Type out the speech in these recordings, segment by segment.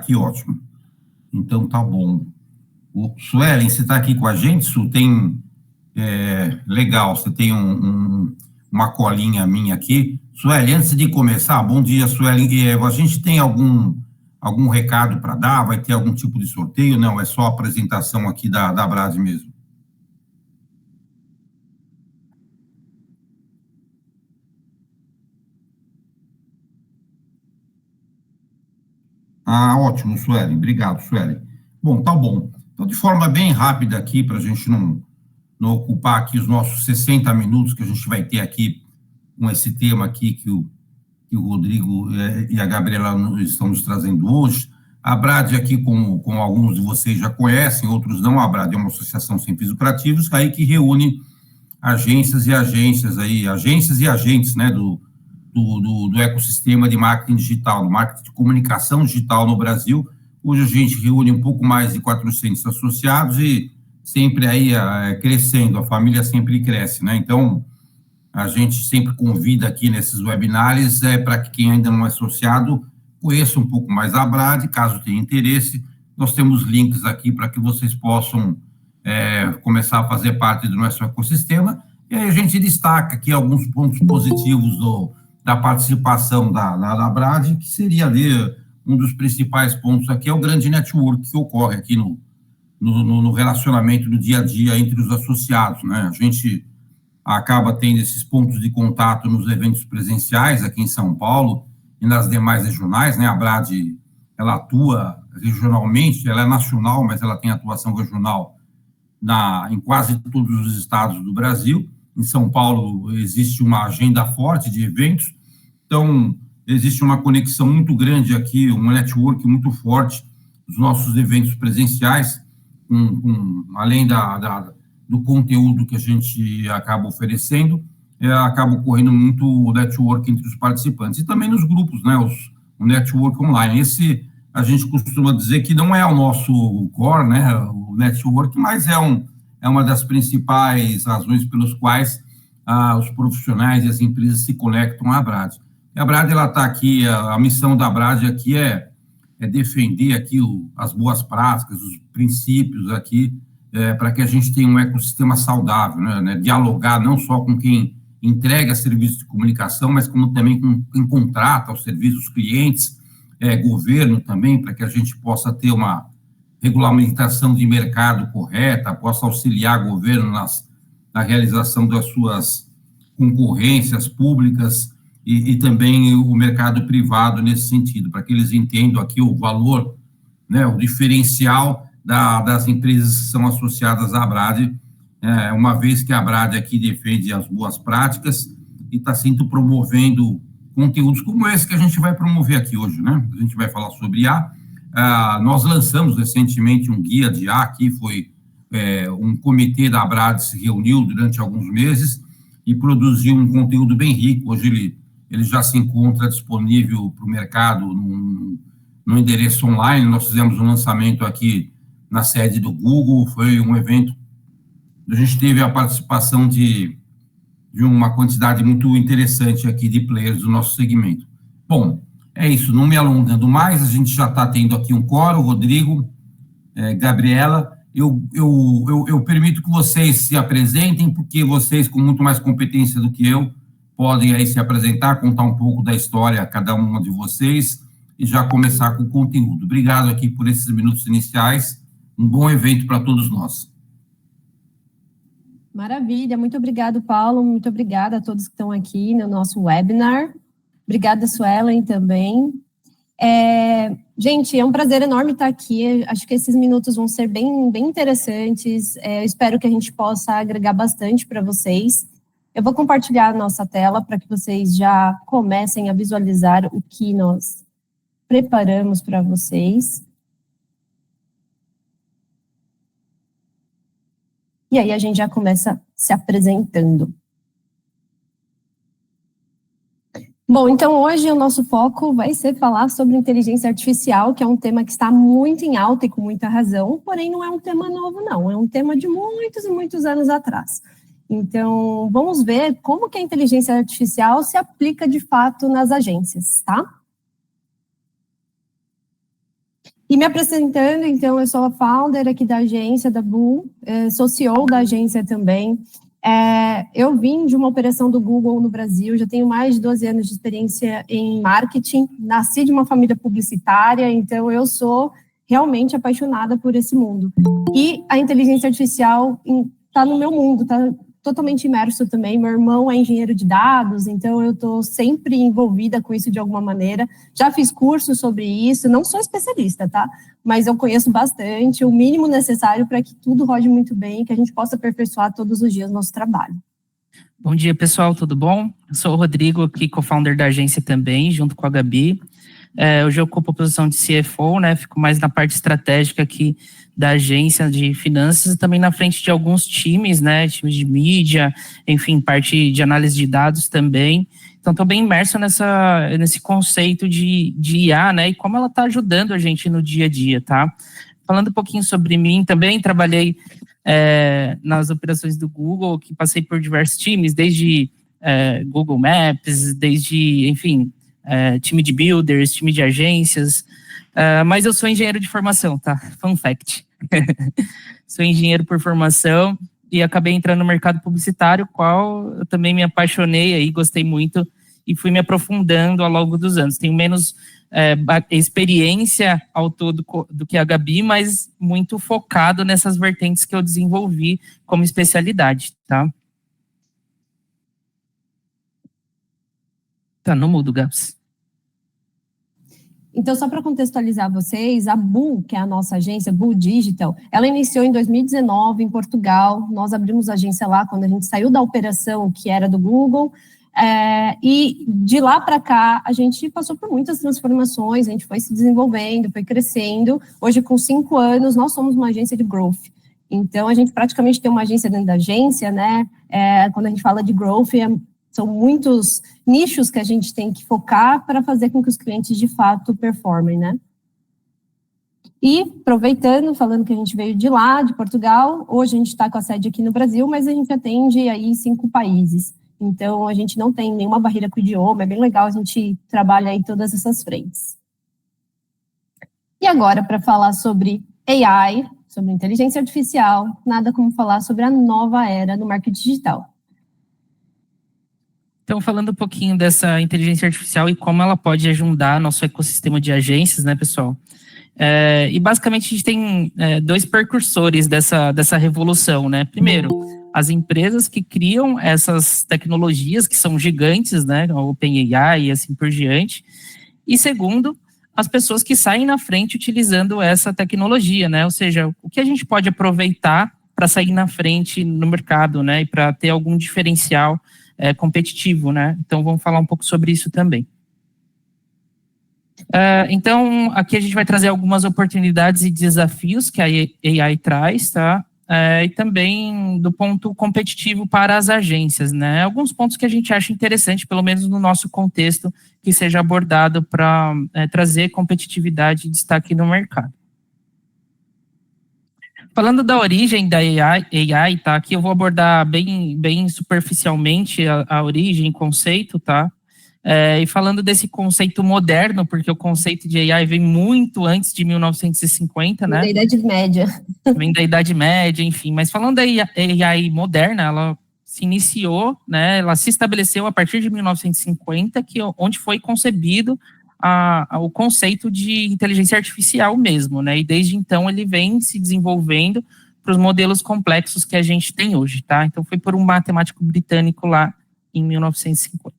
aqui, ótimo. Então, tá bom. O Suelen, você está aqui com a gente, Su? Tem... legal, você tem uma colinha minha aqui. Sueli, antes de começar, bom dia, Sueli. A gente tem algum recado para dar? Vai ter algum tipo de sorteio? Não, é só a apresentação aqui da Brad mesmo. Ah, ótimo, Sueli. Obrigado, Sueli. Bom, tá bom. Então, de forma bem rápida aqui, para a gente não ocupar aqui os nossos 60 minutos que a gente vai ter aqui com esse tema aqui que o Rodrigo e a Gabriela estão nos trazendo hoje. A Brad aqui, como alguns de vocês já conhecem, outros não, a Brad é uma associação sem fins lucrativos aí que reúne agências e agentes, né, do ecossistema de marketing digital, do marketing de comunicação digital no Brasil. Hoje a gente reúne um pouco mais de 400 associados e sempre aí crescendo, a família sempre cresce, né? Então, a gente sempre convida aqui nesses webinários para que quem ainda não é associado conheça um pouco mais a Brad, caso tenha interesse. Nós temos links aqui para que vocês possam começar a fazer parte do nosso ecossistema. E aí a gente destaca aqui alguns pontos positivos da participação da Brad, que seria ali um dos principais pontos aqui, é o grande network que ocorre aqui no relacionamento do dia a dia entre os associados, né? A gente acaba tendo esses pontos de contato nos eventos presenciais aqui em São Paulo e nas demais regionais, né? A Brad, ela atua regionalmente, ela é nacional, mas ela tem atuação regional em quase todos os estados do Brasil. Em São Paulo existe uma agenda forte de eventos, então existe uma conexão muito grande aqui, um network muito forte dos nossos eventos presenciais, além do conteúdo que a gente acaba oferecendo, acaba ocorrendo muito o network entre os participantes. E também nos grupos, né, o network online. Esse, a gente costuma dizer que não é o nosso core, né, o network, mas é uma das principais razões pelas quais os profissionais e as empresas se conectam à Brad. E a Brad, ela está aqui, a missão da Brad aqui é defender aqui as boas práticas, os princípios aqui, para que a gente tenha um ecossistema saudável, né? Dialogar não só com quem entrega serviços de comunicação, mas como também com quem contrata os serviços, os clientes, governo também, para que a gente possa ter uma regulamentação de mercado correta, possa auxiliar o governo na realização das suas concorrências públicas e também o mercado privado nesse sentido, para que eles entendam aqui o valor, né, o diferencial das empresas que são associadas à Brad, uma vez que a Brad aqui defende as boas práticas e está sempre promovendo conteúdos como esse que a gente vai promover aqui hoje, né? A gente vai falar sobre IA. Nós lançamos recentemente um guia de IA, aqui foi um comitê da Brad se reuniu durante alguns meses e produziu um conteúdo bem rico. Hoje ele já se encontra disponível para o mercado no endereço online. Nós fizemos um lançamento aqui na sede do Google, foi um evento, a gente teve a participação de uma quantidade muito interessante aqui de players do nosso segmento. Bom, é isso, não me alongando mais, a gente já está tendo aqui um coro, Rodrigo, Gabriela, eu permito que vocês se apresentem, porque vocês, com muito mais competência do que eu, podem aí se apresentar, contar um pouco da história, cada uma de vocês, e já começar com o conteúdo. Obrigado aqui por esses minutos iniciais, um bom evento para todos nós. Maravilha, muito obrigado, Paulo, muito obrigada a todos que estão aqui no nosso webinar. Obrigada, Suelen, também. Gente, é um prazer enorme estar aqui, acho que esses minutos vão ser bem interessantes, eu espero que a gente possa agregar bastante para vocês. Eu vou compartilhar a nossa tela para que vocês já comecem a visualizar o que nós preparamos para vocês. E aí a gente já começa se apresentando. Bom, então hoje o nosso foco vai ser falar sobre inteligência artificial, que é um tema que está muito em alta e com muita razão, porém não é um tema novo não, é um tema de muitos e muitos anos atrás. Então, vamos ver como que a inteligência artificial se aplica de fato nas agências, tá? E me apresentando, então, eu sou a founder aqui da agência, da Bull, sou CEO da agência também. Eu vim de uma operação do Google no Brasil, já tenho mais de 12 anos de experiência em marketing, nasci de uma família publicitária, então eu sou realmente apaixonada por esse mundo. E a inteligência artificial está no meu mundo, está totalmente imerso também. Meu irmão é engenheiro de dados, então eu estou sempre envolvida com isso de alguma maneira. Já fiz cursos sobre isso, não sou especialista, tá? Mas eu conheço bastante, o mínimo necessário para que tudo rode muito bem, que a gente possa aperfeiçoar todos os dias o nosso trabalho. Bom dia, pessoal, tudo bom? Eu sou o Rodrigo, aqui co-founder da agência também, junto com a Gabi. Hoje eu ocupo a posição de CFO, né? Fico mais na parte estratégica aqui da agência de finanças e também na frente de alguns times, né? Times de mídia, enfim, parte de análise de dados também. Então, estou bem imerso nesse conceito de IA, né? E como ela está ajudando a gente no dia a dia, tá? Falando um pouquinho sobre mim, também trabalhei nas operações do Google, que passei por diversos times, desde Google Maps, desde, enfim, time de builders, time de agências, mas eu sou engenheiro de formação, tá? Fun fact. Sou engenheiro por formação e acabei entrando no mercado publicitário, qual eu também me apaixonei aí, gostei muito e fui me aprofundando ao longo dos anos. Tenho menos experiência ao todo do que a Gabi, mas muito focado nessas vertentes que eu desenvolvi como especialidade, tá? Tá no mudo, Gabs. Então, só para contextualizar vocês, a Bull, que é a nossa agência, Bull Digital, ela iniciou em 2019 em Portugal. Nós abrimos a agência lá quando a gente saiu da operação que era do Google. E de lá para cá, a gente passou por muitas transformações, a gente foi se desenvolvendo, foi crescendo. Hoje, com 5 anos, nós somos uma agência de growth. Então, a gente praticamente tem uma agência dentro da agência, né? Quando a gente fala de growth, são muitos nichos que a gente tem que focar para fazer com que os clientes, de fato, performem, né? E, aproveitando, falando que a gente veio de lá, de Portugal, hoje a gente está com a sede aqui no Brasil, mas a gente atende aí 5 países. Então, a gente não tem nenhuma barreira com o idioma, é bem legal, a gente trabalha aí todas essas frentes. E agora, para falar sobre AI, sobre inteligência artificial, nada como falar sobre a nova era no marketing digital. Então, falando um pouquinho dessa inteligência artificial e como ela pode ajudar nosso ecossistema de agências, né, pessoal? E basicamente a gente tem 2 percursores dessa revolução, né? Primeiro, as empresas que criam essas tecnologias que são gigantes, né? O OpenAI e assim por diante. E segundo, as pessoas que saem na frente utilizando essa tecnologia, né? Ou seja, o que a gente pode aproveitar para sair na frente no mercado, né? E para ter algum diferencial competitivo, né? Então, vamos falar um pouco sobre isso também. Então, aqui a gente vai trazer algumas oportunidades e desafios que a AI traz, tá? E também do ponto competitivo para as agências, né? Alguns pontos que a gente acha interessante, pelo menos no nosso contexto, que seja abordado para trazer competitividade e destaque no mercado. Falando da origem da AI, tá? Aqui eu vou abordar bem superficialmente a origem, conceito, tá? E falando desse conceito moderno, porque o conceito de AI vem muito antes de 1950, né? Da Idade Média. Vem da Idade Média, enfim. Mas falando da AI moderna, ela se iniciou, né? Ela se estabeleceu a partir de 1950, onde foi concebido o conceito de inteligência artificial mesmo, né? E desde então ele vem se desenvolvendo para os modelos complexos que a gente tem hoje, tá? Então foi por um matemático britânico lá em 1950.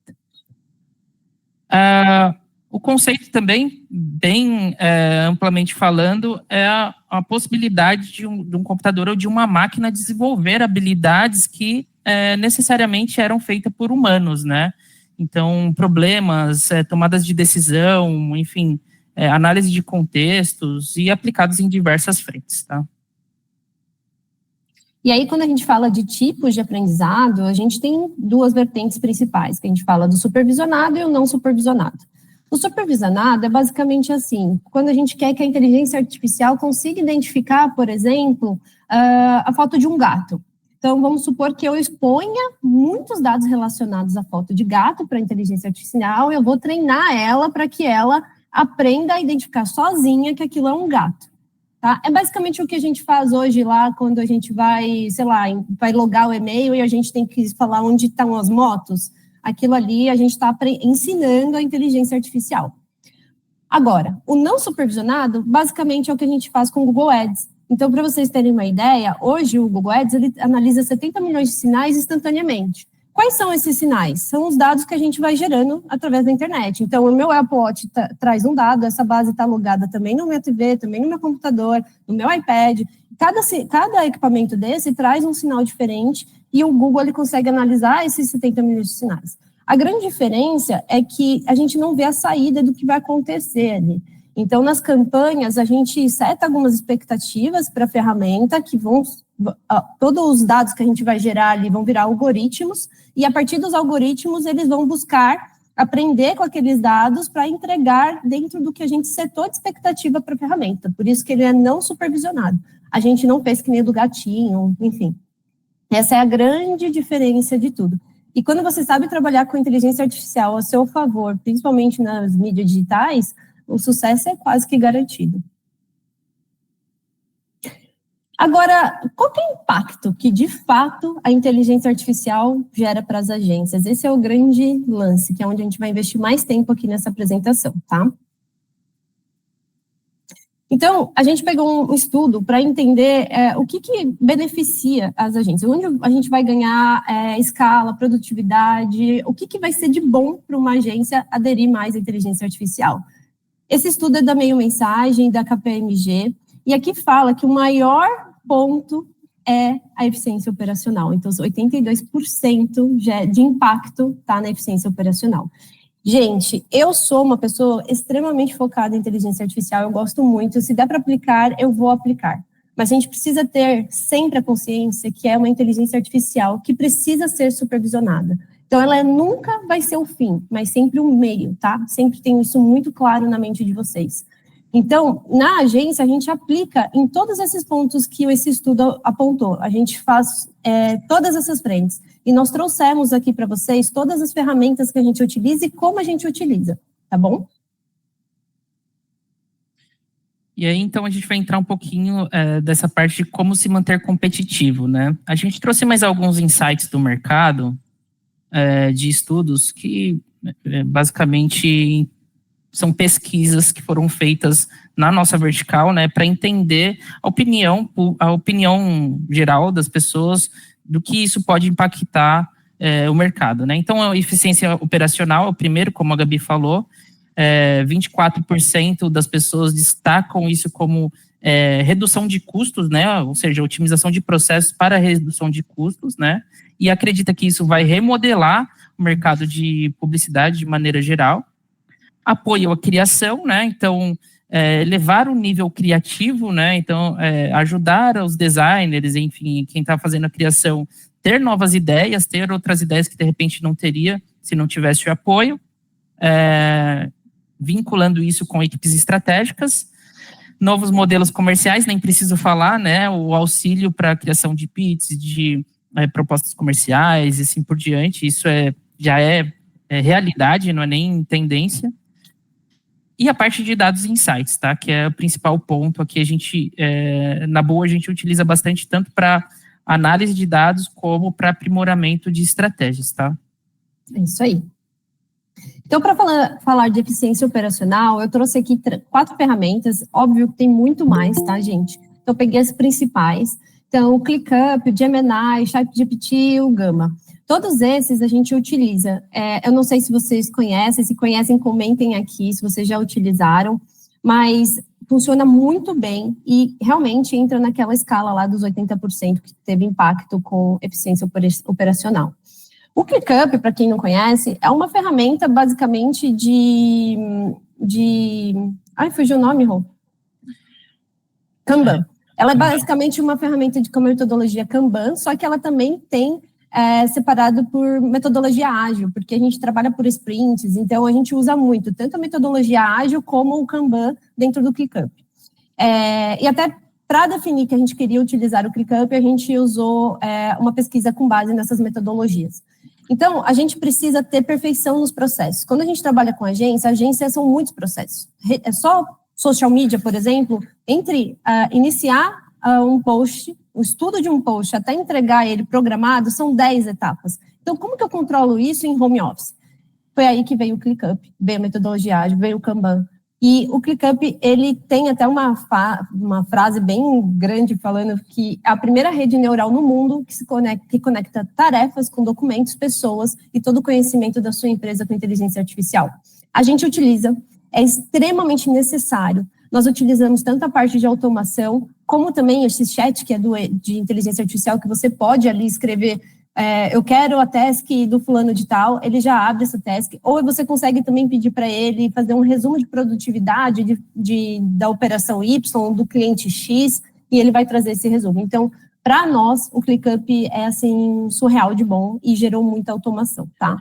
O conceito também, bem amplamente falando, é a possibilidade de um computador ou de uma máquina desenvolver habilidades que necessariamente eram feitas por humanos, né? Então, problemas, tomadas de decisão, enfim, análise de contextos e aplicados em diversas frentes, tá? E aí, quando a gente fala de tipos de aprendizado, a gente tem 2 vertentes principais, que a gente fala do supervisionado e o não supervisionado. O supervisionado é basicamente assim, quando a gente quer que a inteligência artificial consiga identificar, por exemplo, a foto de um gato. Então, vamos supor que eu exponha muitos dados relacionados à foto de gato para a inteligência artificial e eu vou treinar ela para que ela aprenda a identificar sozinha que aquilo é um gato. Tá? É basicamente o que a gente faz hoje lá, quando a gente vai, sei lá, vai logar o e-mail e a gente tem que falar onde estão as motos. Aquilo ali a gente está ensinando a inteligência artificial. Agora, o não supervisionado, basicamente é o que a gente faz com o Google Ads. Então, para vocês terem uma ideia, hoje o Google Ads ele analisa 70 milhões de sinais instantaneamente. Quais são esses sinais? São os dados que a gente vai gerando através da internet. Então, o meu Apple Watch traz um dado, essa base está logada também na minha TV, também no meu computador, no meu iPad. Cada equipamento desse traz um sinal diferente e o Google ele consegue analisar esses 70 milhões de sinais. A grande diferença é que a gente não vê a saída do que vai acontecer ali. Então, nas campanhas, a gente seta algumas expectativas para a ferramenta que vão... Todos os dados que a gente vai gerar ali vão virar algoritmos, e a partir dos algoritmos eles vão buscar aprender com aqueles dados para entregar dentro do que a gente setou de expectativa para a ferramenta. Por isso que ele é não supervisionado. A gente não fez que nem do gatinho, enfim. Essa é a grande diferença de tudo. E quando você sabe trabalhar com inteligência artificial a seu favor, principalmente nas mídias digitais, o sucesso é quase que garantido. Agora, qual que é o impacto que, de fato, a inteligência artificial gera para as agências? Esse é o grande lance, que é onde a gente vai investir mais tempo aqui nessa apresentação, tá? Então, a gente pegou um estudo para entender o que beneficia as agências, onde a gente vai ganhar escala, produtividade, o que vai ser de bom para uma agência aderir mais à inteligência artificial. Esse estudo é da Meio Mensagem, da KPMG, e aqui fala que o maior ponto é a eficiência operacional. Então, 82% de impacto está na eficiência operacional. Gente, eu sou uma pessoa extremamente focada em inteligência artificial, eu gosto muito, se der para aplicar, eu vou aplicar. Mas a gente precisa ter sempre a consciência que é uma inteligência artificial que precisa ser supervisionada. Então, ela nunca vai ser o fim, mas sempre um meio, tá? Sempre tenho isso muito claro na mente de vocês. Então, na agência, a gente aplica em todos esses pontos que esse estudo apontou. A gente faz todas essas frentes. E nós trouxemos aqui para vocês todas as ferramentas que a gente utiliza e como a gente utiliza, tá bom? E aí, então, a gente vai entrar um pouquinho dessa parte de como se manter competitivo, né? A gente trouxe mais alguns insights do mercado, de estudos que, basicamente, são pesquisas que foram feitas na nossa vertical, né, para entender a opinião geral das pessoas do que isso pode impactar o mercado, né. Então, a eficiência operacional é o primeiro, como a Gabi falou, 24% das pessoas destacam isso como redução de custos, né, ou seja, otimização de processos para redução de custos, né, e acredita que isso vai remodelar o mercado de publicidade de maneira geral. Apoio à criação, né, então, levar o nível criativo, né, então, ajudar os designers, enfim, quem está fazendo a criação, ter novas ideias, ter outras ideias que de repente não teria se não tivesse o apoio, vinculando isso com equipes estratégicas, novos modelos comerciais, nem preciso falar, né, o auxílio para a criação de pitches, de propostas comerciais e assim por diante, isso já é realidade, não é nem tendência. E a parte de dados e insights, tá? Que é o principal ponto aqui. A gente, na boa, a gente utiliza bastante tanto para análise de dados como para aprimoramento de estratégias, tá? É isso aí. Então, para falar de eficiência operacional, eu trouxe aqui 4 ferramentas. Óbvio que tem muito mais, tá, gente? Então, eu peguei as principais. Então, o ClickUp, o Gemini, o ChatGPT, o Gamma. Todos esses a gente utiliza. Eu não sei se vocês conhecem, se conhecem, comentem aqui se vocês já utilizaram, mas funciona muito bem e realmente entra naquela escala lá dos 80% que teve impacto com eficiência operacional. O ClickUp, para quem não conhece, é uma ferramenta basicamente Ai, fugiu o nome, Rô? Kanban. Ela é basicamente uma ferramenta com metodologia Kanban, só que ela também tem separado por metodologia ágil, porque a gente trabalha por sprints, então a gente usa muito, tanto a metodologia ágil como o Kanban dentro do ClickUp. E até para definir que a gente queria utilizar o ClickUp, a gente usou uma pesquisa com base nessas metodologias. Então, a gente precisa ter perfeição nos processos. Quando a gente trabalha com agência são muitos processos. É só social media, por exemplo, entre iniciar um post, o estudo de um post, até entregar ele programado, são 10 etapas. Então, como que eu controlo isso em home office? Foi aí que veio o ClickUp, veio a metodologia ágil, veio o Kanban. E o ClickUp, ele tem até uma frase bem grande falando que é a primeira rede neural no mundo que conecta tarefas com documentos, pessoas e todo o conhecimento da sua empresa com inteligência artificial. A gente utiliza, é extremamente necessário. Nós utilizamos tanto a parte de automação, como também esse chat, que é de inteligência artificial, que você pode ali escrever eu quero a task do fulano de tal, ele já abre essa task, ou você consegue também pedir para ele fazer um resumo de produtividade da operação Y, do cliente X, e ele vai trazer esse resumo. Então, para nós, o ClickUp é, assim, surreal de bom e gerou muita automação, tá?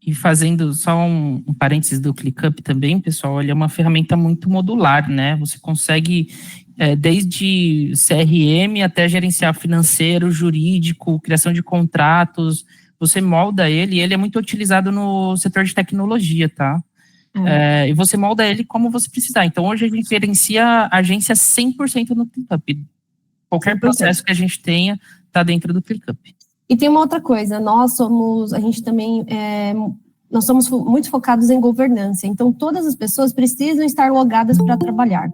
E fazendo só um parênteses do ClickUp também, pessoal, ele é uma ferramenta muito modular, né? Você consegue desde CRM até gerenciar financeiro, jurídico, criação de contratos, você molda ele, e ele é muito utilizado no setor de tecnologia, tá? E você molda ele como você precisar. Então, hoje a gente gerencia a agência 100% no ClickUp. Qualquer 100%. Processo que a gente tenha está dentro do ClickUp. E tem uma outra coisa, nós somos muito focados em governança, então todas as pessoas precisam estar logadas para trabalhar.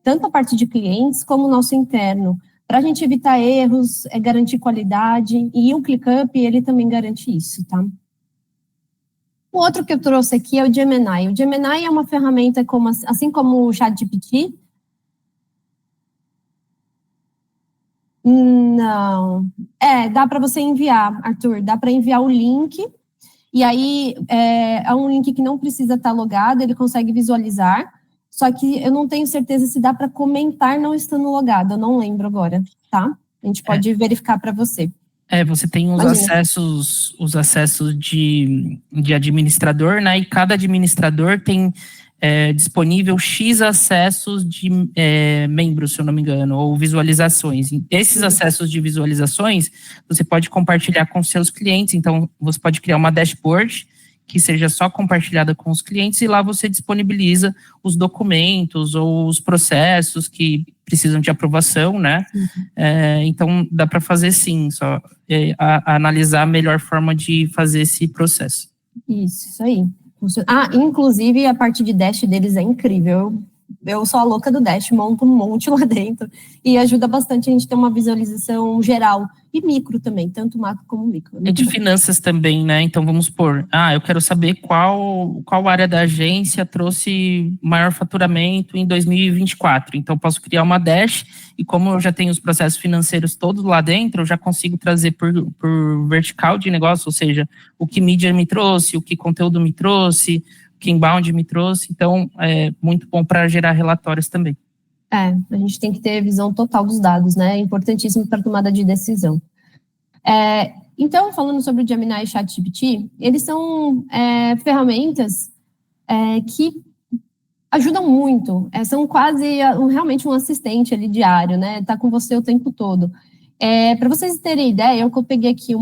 Tanto a parte de clientes como o nosso interno, para a gente evitar erros, garantir qualidade, e o ClickUp, ele também garante isso, tá? O outro que eu trouxe aqui é o Gemini. O Gemini é uma ferramenta assim como o ChatGPT. Não. Dá para você enviar, Arthur, dá para enviar o link, e aí é um link que não precisa estar logado, ele consegue visualizar. Só que eu não tenho certeza se dá para comentar não estando logado, eu não lembro agora, tá? A gente pode verificar para você. Você tem os acessos de administrador, né? E cada administrador tem disponível X acessos de membros, se eu não me engano, ou visualizações. Esses acessos de visualizações, você pode compartilhar com seus clientes, então você pode criar uma dashboard que seja só compartilhada com os clientes, e lá você disponibiliza os documentos ou os processos que precisam de aprovação, né? Então, dá para fazer sim, só analisar a melhor forma de fazer esse processo. Isso aí. Inclusive, a parte de Dash deles é incrível. Eu sou a louca do Dash, monto um monte lá dentro, e ajuda bastante a gente ter uma visualização geral, e micro também, tanto macro como micro. É de finanças também, né? Então, vamos supor, eu quero saber qual área da agência trouxe maior faturamento em 2024. Então, posso criar uma Dash, e como eu já tenho os processos financeiros todos lá dentro, eu já consigo trazer por vertical de negócio, ou seja, o que mídia me trouxe, o que conteúdo me trouxe, o que inbound me trouxe. Então, é muito bom para gerar relatórios também. A gente tem que ter visão total dos dados, né? É importantíssimo para a tomada de decisão. Então, falando sobre o Gemini e ChatGPT, eles são ferramentas que ajudam muito. São quase realmente um assistente ali diário, né? Tá com você o tempo todo. Para vocês terem ideia, eu peguei aqui eu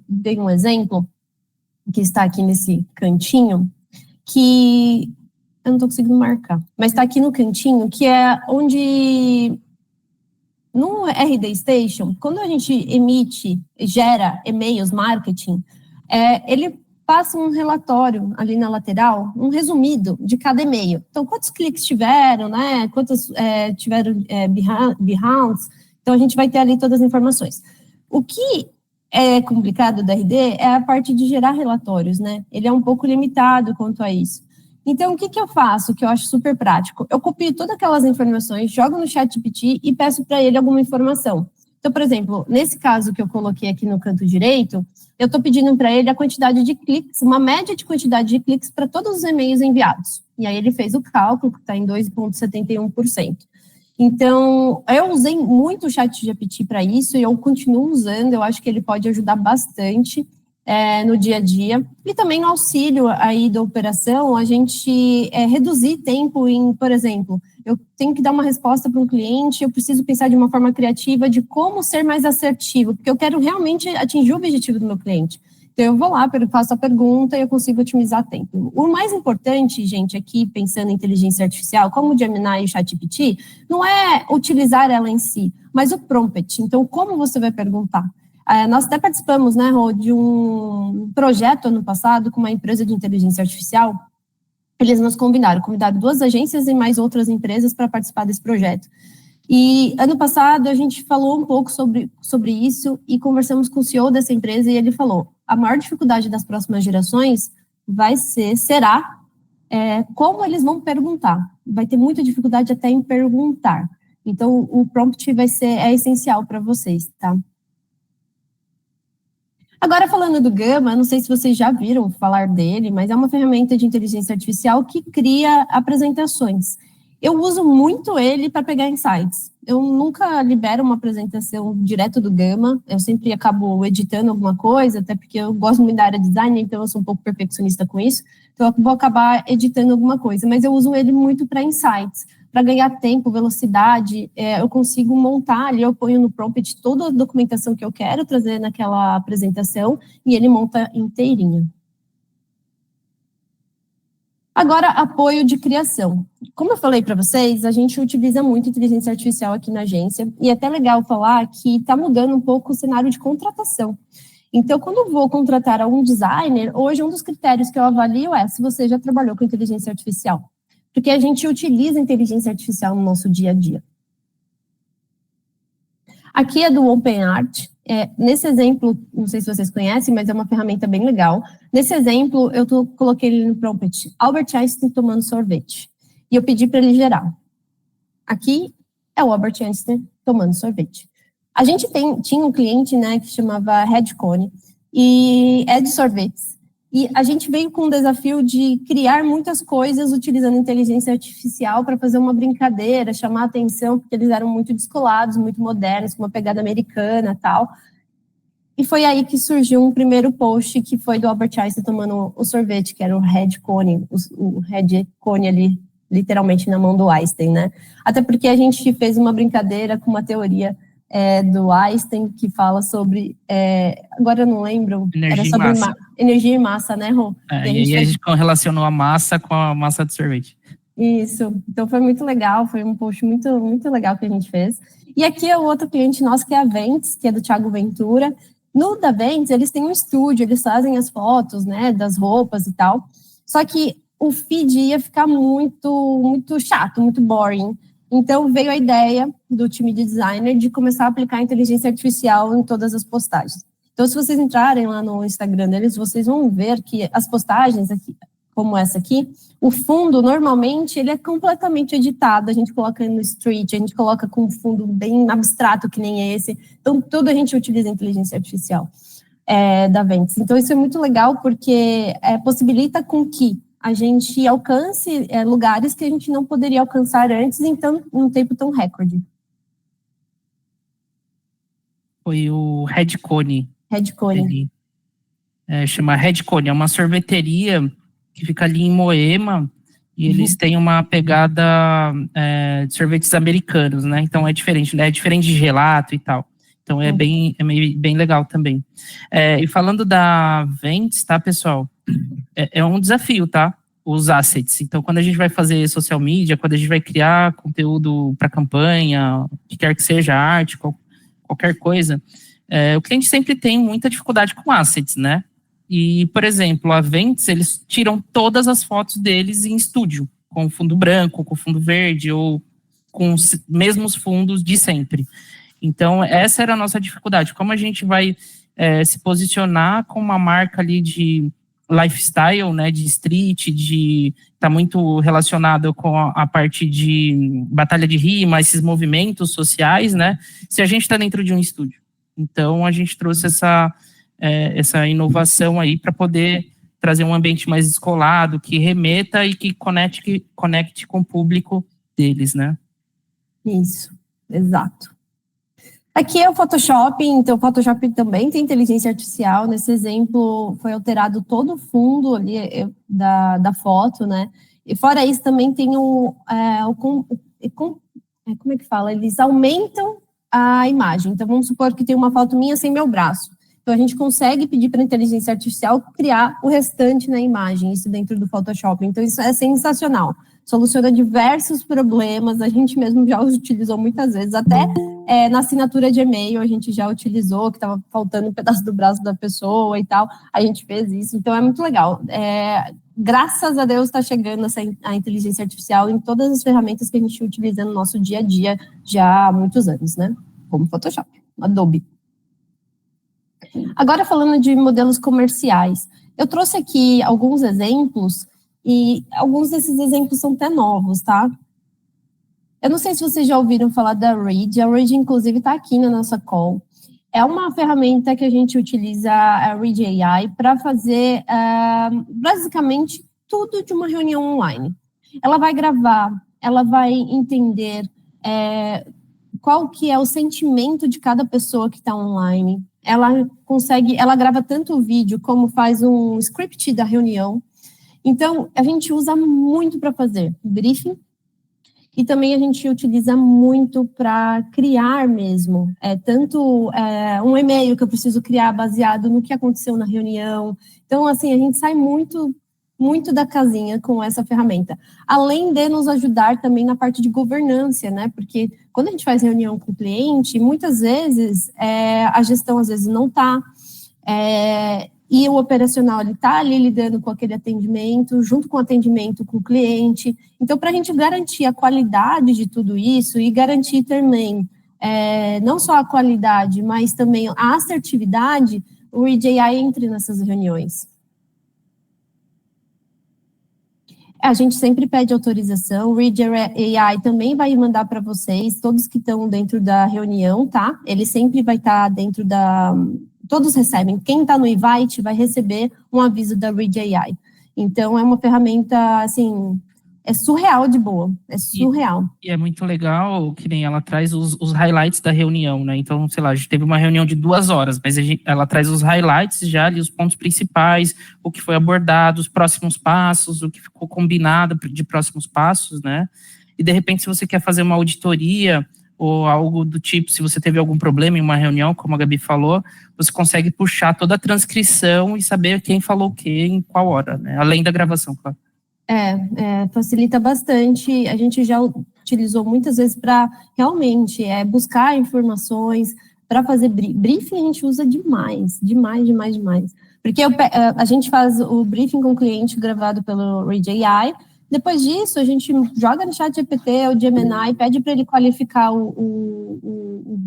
dei um exemplo que está aqui nesse cantinho, que eu não estou conseguindo marcar, mas está aqui no cantinho, que é onde, no RD Station, quando a gente gera e-mails, marketing, ele passa um relatório ali na lateral, um resumido de cada e-mail. Então, quantos cliques tiveram, né? Quantos tiveram Behance? Então, a gente vai ter ali todas as informações. O que é complicado da RD é a parte de gerar relatórios, né? Ele é um pouco limitado quanto a isso. Então, o que eu faço, que eu acho super prático? Eu copio todas aquelas informações, jogo no ChatGPT e peço para ele alguma informação. Então, por exemplo, nesse caso que eu coloquei aqui no canto direito, eu estou pedindo para ele a quantidade de cliques, uma média de quantidade de cliques para todos os e-mails enviados. E aí ele fez o cálculo, que está em 2,71%. Então, eu usei muito o ChatGPT para isso e eu continuo usando, eu acho que ele pode ajudar bastante no dia a dia. E também no auxílio aí da operação, a gente reduzir tempo em, por exemplo, eu tenho que dar uma resposta para um cliente, eu preciso pensar de uma forma criativa de como ser mais assertivo, porque eu quero realmente atingir o objetivo do meu cliente. Então, eu vou lá, faço a pergunta e eu consigo otimizar tempo. O mais importante, gente, aqui, pensando em inteligência artificial, como o Gemini e o ChatGPT, não é utilizar ela em si, mas o prompt. Então, como você vai perguntar? Nós até participamos, né, Rô, de um projeto ano passado com uma empresa de inteligência artificial. Eles nos convidaram 2 agências e mais outras empresas para participar desse projeto. E ano passado a gente falou um pouco sobre isso e conversamos com o CEO dessa empresa e ele falou, a maior dificuldade das próximas gerações será como eles vão perguntar. Vai ter muita dificuldade até em perguntar. Então, o prompt é essencial para vocês, tá? Agora, falando do Gama, não sei se vocês já viram falar dele, mas é uma ferramenta de inteligência artificial que cria apresentações. Eu uso muito ele para pegar insights. Eu nunca libero uma apresentação direto do Gama, eu sempre acabo editando alguma coisa, até porque eu gosto muito da área de design, então eu sou um pouco perfeccionista com isso, então eu vou acabar editando alguma coisa, mas eu uso ele muito para insights, para ganhar tempo, velocidade, eu consigo montar ali, eu ponho no prompt toda a documentação que eu quero trazer naquela apresentação, e ele monta inteirinho. Agora, apoio de criação. Como eu falei para vocês, a gente utiliza muito inteligência artificial aqui na agência, e é até legal falar que está mudando um pouco o cenário de contratação. Então, quando eu vou contratar algum designer, hoje um dos critérios que eu avalio é se você já trabalhou com inteligência artificial. Porque a gente utiliza inteligência artificial no nosso dia a dia. Aqui é do OpenArt. Nesse exemplo, não sei se vocês conhecem, mas é uma ferramenta bem legal. Nesse exemplo, eu coloquei ele no prompt, Albert Einstein tomando sorvete. E eu pedi para ele gerar. Aqui é o Albert Einstein tomando sorvete. A gente tinha um cliente, né, que chamava Redcone, e é de sorvetes. E a gente veio com o desafio de criar muitas coisas utilizando inteligência artificial para fazer uma brincadeira, chamar a atenção, porque eles eram muito descolados, muito modernos, com uma pegada americana e tal. E foi aí que surgiu um primeiro post, que foi do Albert Einstein tomando o sorvete, que era o Red Cone, o Red Cone ali, literalmente na mão do Einstein, né? Até porque a gente fez uma brincadeira com uma teoria do Einstein, que fala sobre, agora eu não lembro, energia era sobre e massa. Energia e massa, né, Rô? E a gente relacionou a massa com a massa de sorvete. Isso, então foi muito legal, foi um post muito, muito legal que a gente fez. E aqui é o outro cliente nosso, que é a Ventes, que é do Thiago Ventura. No da Ventes, eles têm um estúdio, eles fazem as fotos, né, das roupas e tal, só que o feed ia ficar muito, muito chato, muito boring. Então, veio a ideia do time de designer de começar a aplicar a inteligência artificial em todas as postagens. Então, se vocês entrarem lá no Instagram deles, vocês vão ver que as postagens, aqui, como essa aqui, o fundo, normalmente, ele é completamente editado. A gente coloca no street, a gente coloca com um fundo bem abstrato, que nem esse. Então, tudo a gente utiliza a inteligência artificial da Ventes. Então, isso é muito legal, porque possibilita com que a gente alcance lugares que a gente não poderia alcançar antes, então, em um tempo tão recorde. Foi o Redcone. Redcone. Chama Redcone, é uma sorveteria que fica ali em Moema, e eles têm uma pegada de sorvetes americanos, né? Então é diferente, né? É diferente de gelato e tal. Então é bem legal também. E falando da Ventes, tá, pessoal? É um desafio, tá? Os assets. Então, quando a gente vai fazer social media, quando a gente vai criar conteúdo para campanha, o que quer que seja, arte, qualquer coisa, o cliente sempre tem muita dificuldade com assets, né? E, por exemplo, a Ventes, eles tiram todas as fotos deles em estúdio, com fundo branco, com fundo verde, ou com os mesmos fundos de sempre. Então, essa era a nossa dificuldade. Como a gente vai se posicionar com uma marca ali de lifestyle, né, de street, tá muito relacionado com a parte de batalha de rima, esses movimentos sociais, né, se a gente está dentro de um estúdio. Então, a gente trouxe essa inovação aí para poder trazer um ambiente mais descolado, que remeta e que conecte com o público deles, né? Isso, exato. Aqui é o Photoshop, então o Photoshop também tem inteligência artificial. Nesse exemplo, foi alterado todo o fundo ali da foto, né? E fora isso, também tem como é que fala? Eles aumentam a imagem. Então, vamos supor que tem uma foto minha sem meu braço. Então, a gente consegue pedir para a inteligência artificial criar o restante na imagem, isso dentro do Photoshop. Então, isso é sensacional. Soluciona diversos problemas, a gente mesmo já utilizou muitas vezes, até na assinatura de e-mail a gente já utilizou, que estava faltando um pedaço do braço da pessoa e tal, a gente fez isso, então é muito legal. Graças a Deus está chegando a inteligência artificial em todas as ferramentas que a gente utiliza no nosso dia a dia já há muitos anos, né? Como Photoshop, Adobe. Agora, falando de modelos comerciais, eu trouxe aqui alguns exemplos, e alguns desses exemplos são até novos, tá? Eu não sei se vocês já ouviram falar da Reed, a Reed, inclusive, está aqui na nossa call. É uma ferramenta que a gente utiliza, a Reed AI, para fazer, basicamente, tudo de uma reunião online. Ela vai gravar, ela vai entender qual que é o sentimento de cada pessoa que está online. Ela grava tanto o vídeo como faz um script da reunião. Então, a gente usa muito para fazer briefing e também a gente utiliza muito para criar mesmo. Um e-mail que eu preciso criar baseado no que aconteceu na reunião. Então, assim, a gente sai muito da casinha com essa ferramenta. Além de nos ajudar também na parte de governança, né? Porque quando a gente faz reunião com o cliente, muitas vezes a gestão às vezes não está, e o operacional está ali lidando com aquele atendimento, junto com o atendimento com o cliente. Então, para a gente garantir a qualidade de tudo isso e garantir também não só a qualidade, mas também a assertividade, o Reed AI entra nessas reuniões. A gente sempre pede autorização, o Reed AI também vai mandar para vocês, todos que estão dentro da reunião, tá? Ele sempre vai estar dentro todos recebem. Quem está no invite vai receber um aviso da Reed AI. Então, é uma ferramenta, assim, é surreal de boa, é surreal. E é muito legal que nem ela traz os highlights da reunião, né? Então, sei lá, a gente teve uma reunião de 2 horas, mas ela traz os highlights já ali, os pontos principais, o que foi abordado, os próximos passos, o que ficou combinado de próximos passos, né? E, de repente, se você quer fazer uma auditoria ou algo do tipo, se você teve algum problema em uma reunião, como a Gabi falou, você consegue puxar toda a transcrição e saber quem falou o quê, em qual hora, né? Além da gravação, claro. Facilita bastante. A gente já utilizou muitas vezes para realmente buscar informações, para fazer briefing, a gente usa demais. Porque a gente faz o briefing com o cliente gravado pelo Reed AI. Depois disso, a gente joga no ChatGPT ou Gemini, pede para ele qualificar o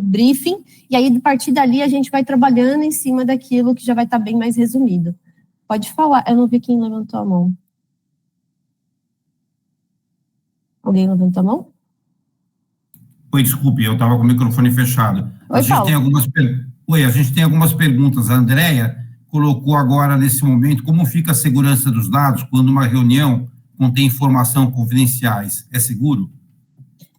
briefing, e aí, a partir dali, a gente vai trabalhando em cima daquilo que já vai estar bem mais resumido. Pode falar, eu não vi quem levantou a mão. Alguém levantou a mão? Oi, desculpe, eu estava com o microfone fechado. Oi, a gente tem algumas perguntas. A Andréia colocou agora, nesse momento, como fica a segurança dos dados quando uma reunião contém informação confidenciais? É seguro?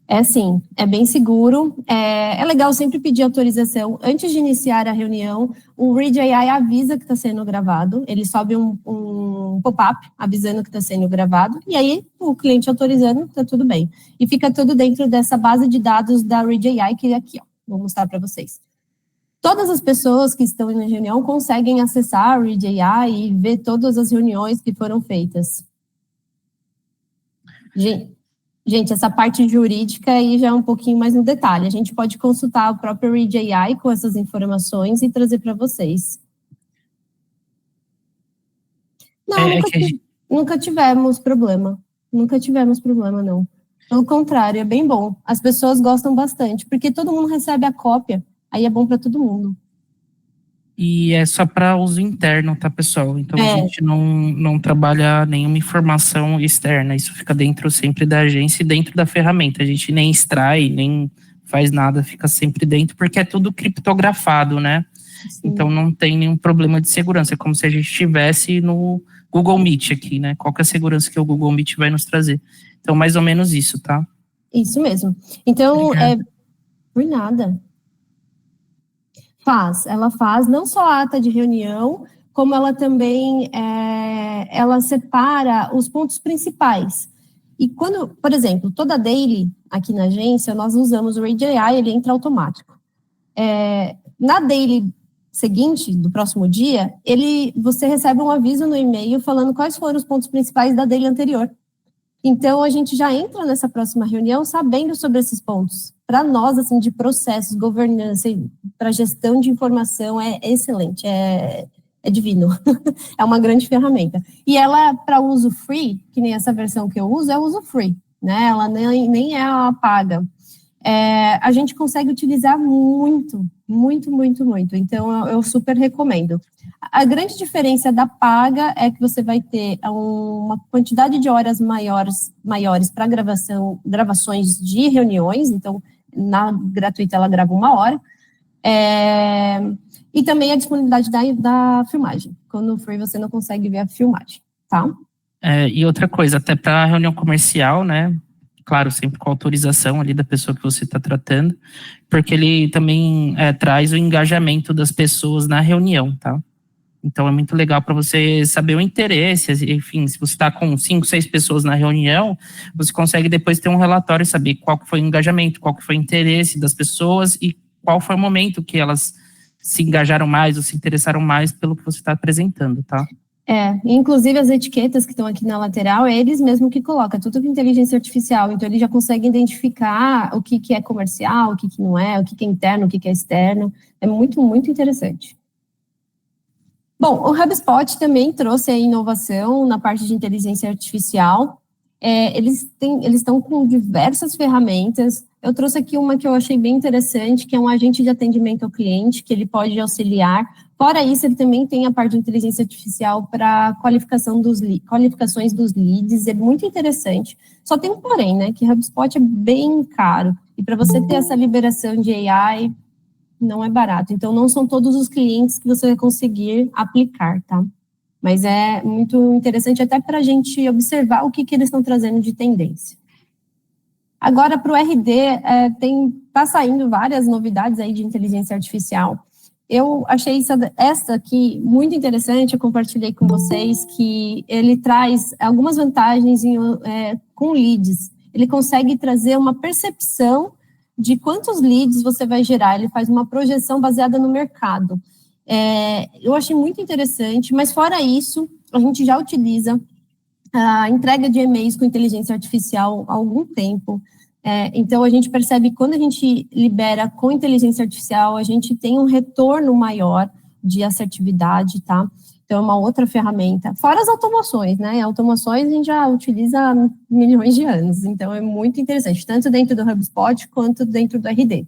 É sim, é bem seguro. É legal sempre pedir autorização. Antes de iniciar a reunião, o Reed AI avisa que está sendo gravado. Ele sobe um pop-up avisando que está sendo gravado. E aí, o cliente autorizando, está tudo bem. E fica tudo dentro dessa base de dados da Reed AI, que é aqui, ó. Vou mostrar para vocês. Todas as pessoas que estão na reunião conseguem acessar a Reed AI e ver todas as reuniões que foram feitas. Gente, essa parte jurídica aí já é um pouquinho mais no detalhe. A gente pode consultar o próprio Reed AI com essas informações e trazer para vocês. Não, nunca tivemos problema. Nunca tivemos problema, não. Pelo contrário, é bem bom. As pessoas gostam bastante, porque todo mundo recebe a cópia. Aí é bom para todo mundo. E é só para uso interno, tá, pessoal? Então, a gente não trabalha nenhuma informação externa. Isso fica dentro sempre da agência e dentro da ferramenta. A gente nem extrai, nem faz nada, fica sempre dentro, porque é tudo criptografado, né? Sim. Então, não tem nenhum problema de segurança. É como se a gente estivesse no Google Meet aqui, né? Qual que é a segurança que o Google Meet vai nos trazer? Então, mais ou menos isso, tá? Isso mesmo. Então, por nada. Ela faz não só a ata de reunião, como ela também ela separa os pontos principais. E quando, por exemplo, toda daily aqui na agência, nós usamos o Reed AI, ele entra automático. Na daily seguinte, do próximo dia, você recebe um aviso no e-mail falando quais foram os pontos principais da daily anterior. Então, a gente já entra nessa próxima reunião sabendo sobre esses pontos. Para nós, assim, de processos, governança, para gestão de informação, é excelente, é divino. É uma grande ferramenta. E ela, para uso free, que nem essa versão que eu uso, é uso free, né? Ela nem é a paga. A gente consegue utilizar muito. Então, eu super recomendo. A grande diferença da paga é que você vai ter uma quantidade de horas maiores para gravações de reuniões. Então, na gratuita, ela grava 1 hora. E também a disponibilidade da filmagem. Quando no free, você não consegue ver a filmagem, tá? E outra coisa, até para reunião comercial, né? Claro, sempre com autorização ali da pessoa que você está tratando, porque ele também traz o engajamento das pessoas na reunião, tá? Então, é muito legal para você saber o interesse, enfim, se você está com 5, 6 pessoas na reunião, você consegue depois ter um relatório e saber qual que foi o engajamento, qual que foi o interesse das pessoas e qual foi o momento que elas se engajaram mais ou se interessaram mais pelo que você está apresentando, tá? Inclusive as etiquetas que estão aqui na lateral, é eles mesmo que colocam, tudo com inteligência artificial, então ele já consegue identificar o que é comercial, o que não é, o que é interno, o que é externo, é muito interessante. Bom, o HubSpot também trouxe a inovação na parte de inteligência artificial, eles estão com diversas ferramentas. Eu trouxe aqui uma que eu achei bem interessante, que é um agente de atendimento ao cliente, que ele pode auxiliar. Fora isso, ele também tem a parte de inteligência artificial para qualificações dos leads, é muito interessante. Só tem um porém, né, que HubSpot é bem caro, e para você ter essa liberação de AI, não é barato. Então, não são todos os clientes que você vai conseguir aplicar, tá? Mas é muito interessante até para a gente observar o que eles estão trazendo de tendência. Agora, para o RD, tá saindo várias novidades aí de inteligência artificial. Eu achei essa aqui muito interessante, eu compartilhei com vocês, que ele traz algumas vantagens com leads. Ele consegue trazer uma percepção de quantos leads você vai gerar, ele faz uma projeção baseada no mercado. Eu achei muito interessante, mas fora isso, a gente já utiliza a entrega de e-mails com inteligência artificial há algum tempo. Então, a gente percebe que quando a gente libera com inteligência artificial, a gente tem um retorno maior de assertividade, tá? Então, é uma outra ferramenta. Fora as automações, né? Automações a gente já utiliza há milhões de anos. Então, é muito interessante, tanto dentro do HubSpot quanto dentro do RD.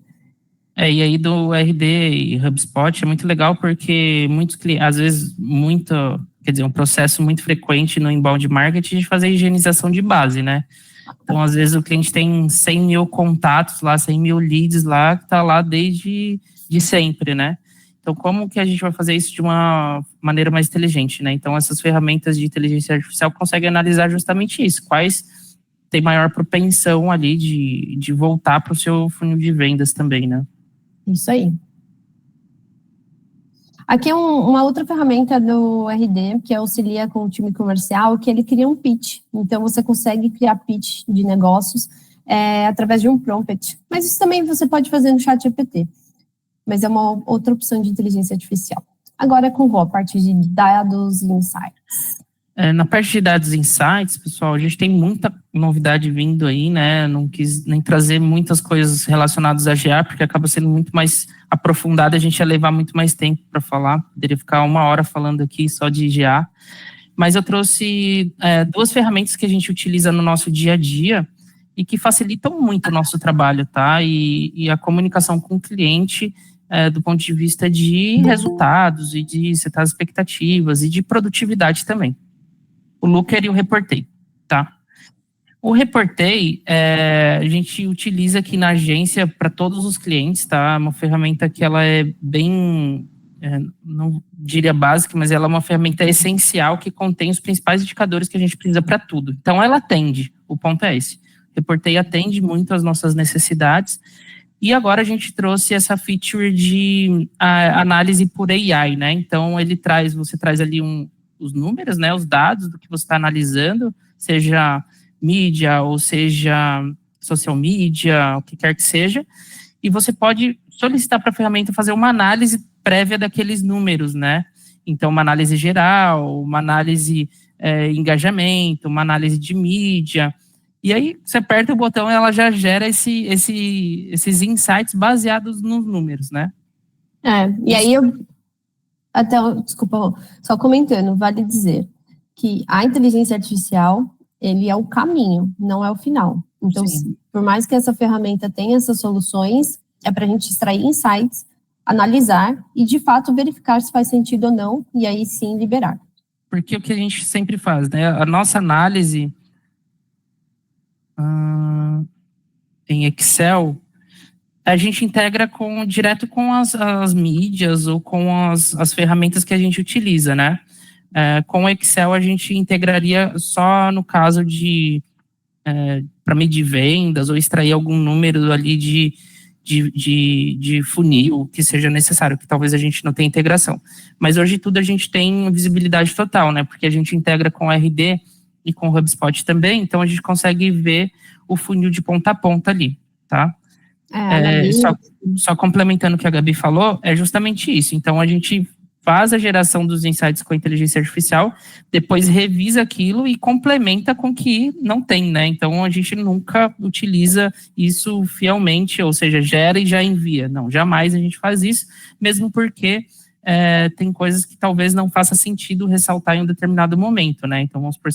E aí do RD e HubSpot é muito legal porque muitos clientes, às vezes, um processo muito frequente no inbound marketing de fazer higienização de base, né? Então, às vezes, o cliente tem 100 mil contatos lá, 100 mil leads lá, que está lá desde sempre, né? Então, como que a gente vai fazer isso de uma maneira mais inteligente, né? Então, essas ferramentas de inteligência artificial conseguem analisar justamente isso. Quais tem maior propensão ali de voltar para o seu funil de vendas também, né? Isso aí. Aqui é uma outra ferramenta do RD, que auxilia com o time comercial, que ele cria um pitch. Então, você consegue criar pitch de negócios através de um prompt. Mas isso também você pode fazer no ChatGPT. Mas é uma outra opção de inteligência artificial. Agora, com a parte de dados e insights. Na parte de dados e insights, pessoal, a gente tem muita novidade vindo aí, né? Não quis nem trazer muitas coisas relacionadas a GA, porque acaba sendo muito mais aprofundada, a gente ia levar muito mais tempo para falar, poderia ficar 1 hora falando aqui só de GA. Mas eu trouxe 2 ferramentas que a gente utiliza no nosso dia a dia e que facilitam muito o nosso trabalho, tá? E a comunicação com o cliente do ponto de vista de resultados e de setar as expectativas e de produtividade também. O Looker e o Reportei, tá? O Reportei, a gente utiliza aqui na agência para todos os clientes, tá? Uma ferramenta que ela é bem, não diria básica, mas ela é uma ferramenta essencial que contém os principais indicadores que a gente precisa para tudo. Então, ela atende, o ponto é esse. O Reportei atende muito às nossas necessidades e agora a gente trouxe essa feature de análise por AI, né? Então, você traz ali os números, né, os dados do que você está analisando, seja mídia ou seja social media, o que quer que seja, e você pode solicitar para a ferramenta fazer uma análise prévia daqueles números, né? Então, uma análise geral, uma análise engajamento, uma análise de mídia. E aí, você aperta o botão e ela já gera esses insights baseados nos números, né? E aí desculpa, só comentando, vale dizer que a inteligência artificial, ele é o caminho, não é o final. Então, por mais que essa ferramenta tenha essas soluções, é para a gente extrair insights, analisar e, de fato, verificar se faz sentido ou não, e aí sim liberar. Porque o que a gente sempre faz, né? A nossa análise em Excel, a gente integra direto com as mídias ou com as ferramentas que a gente utiliza, né? Com o Excel, a gente integraria só no caso para medir vendas ou extrair algum número ali de funil que seja necessário, que talvez a gente não tenha integração. Mas hoje tudo a gente tem visibilidade total, né? Porque a gente integra com o RD e com o HubSpot também, então a gente consegue ver o funil de ponta a ponta ali, tá? Só complementando o que a Gabi falou, é justamente isso. Então a gente faz a geração dos insights com a inteligência artificial, depois revisa aquilo e complementa com o que não tem, né? Então, a gente nunca utiliza isso fielmente, ou seja, gera e já envia. Não, jamais a gente faz isso, mesmo porque tem coisas que talvez não faça sentido ressaltar em um determinado momento, né? Então, vamos supor,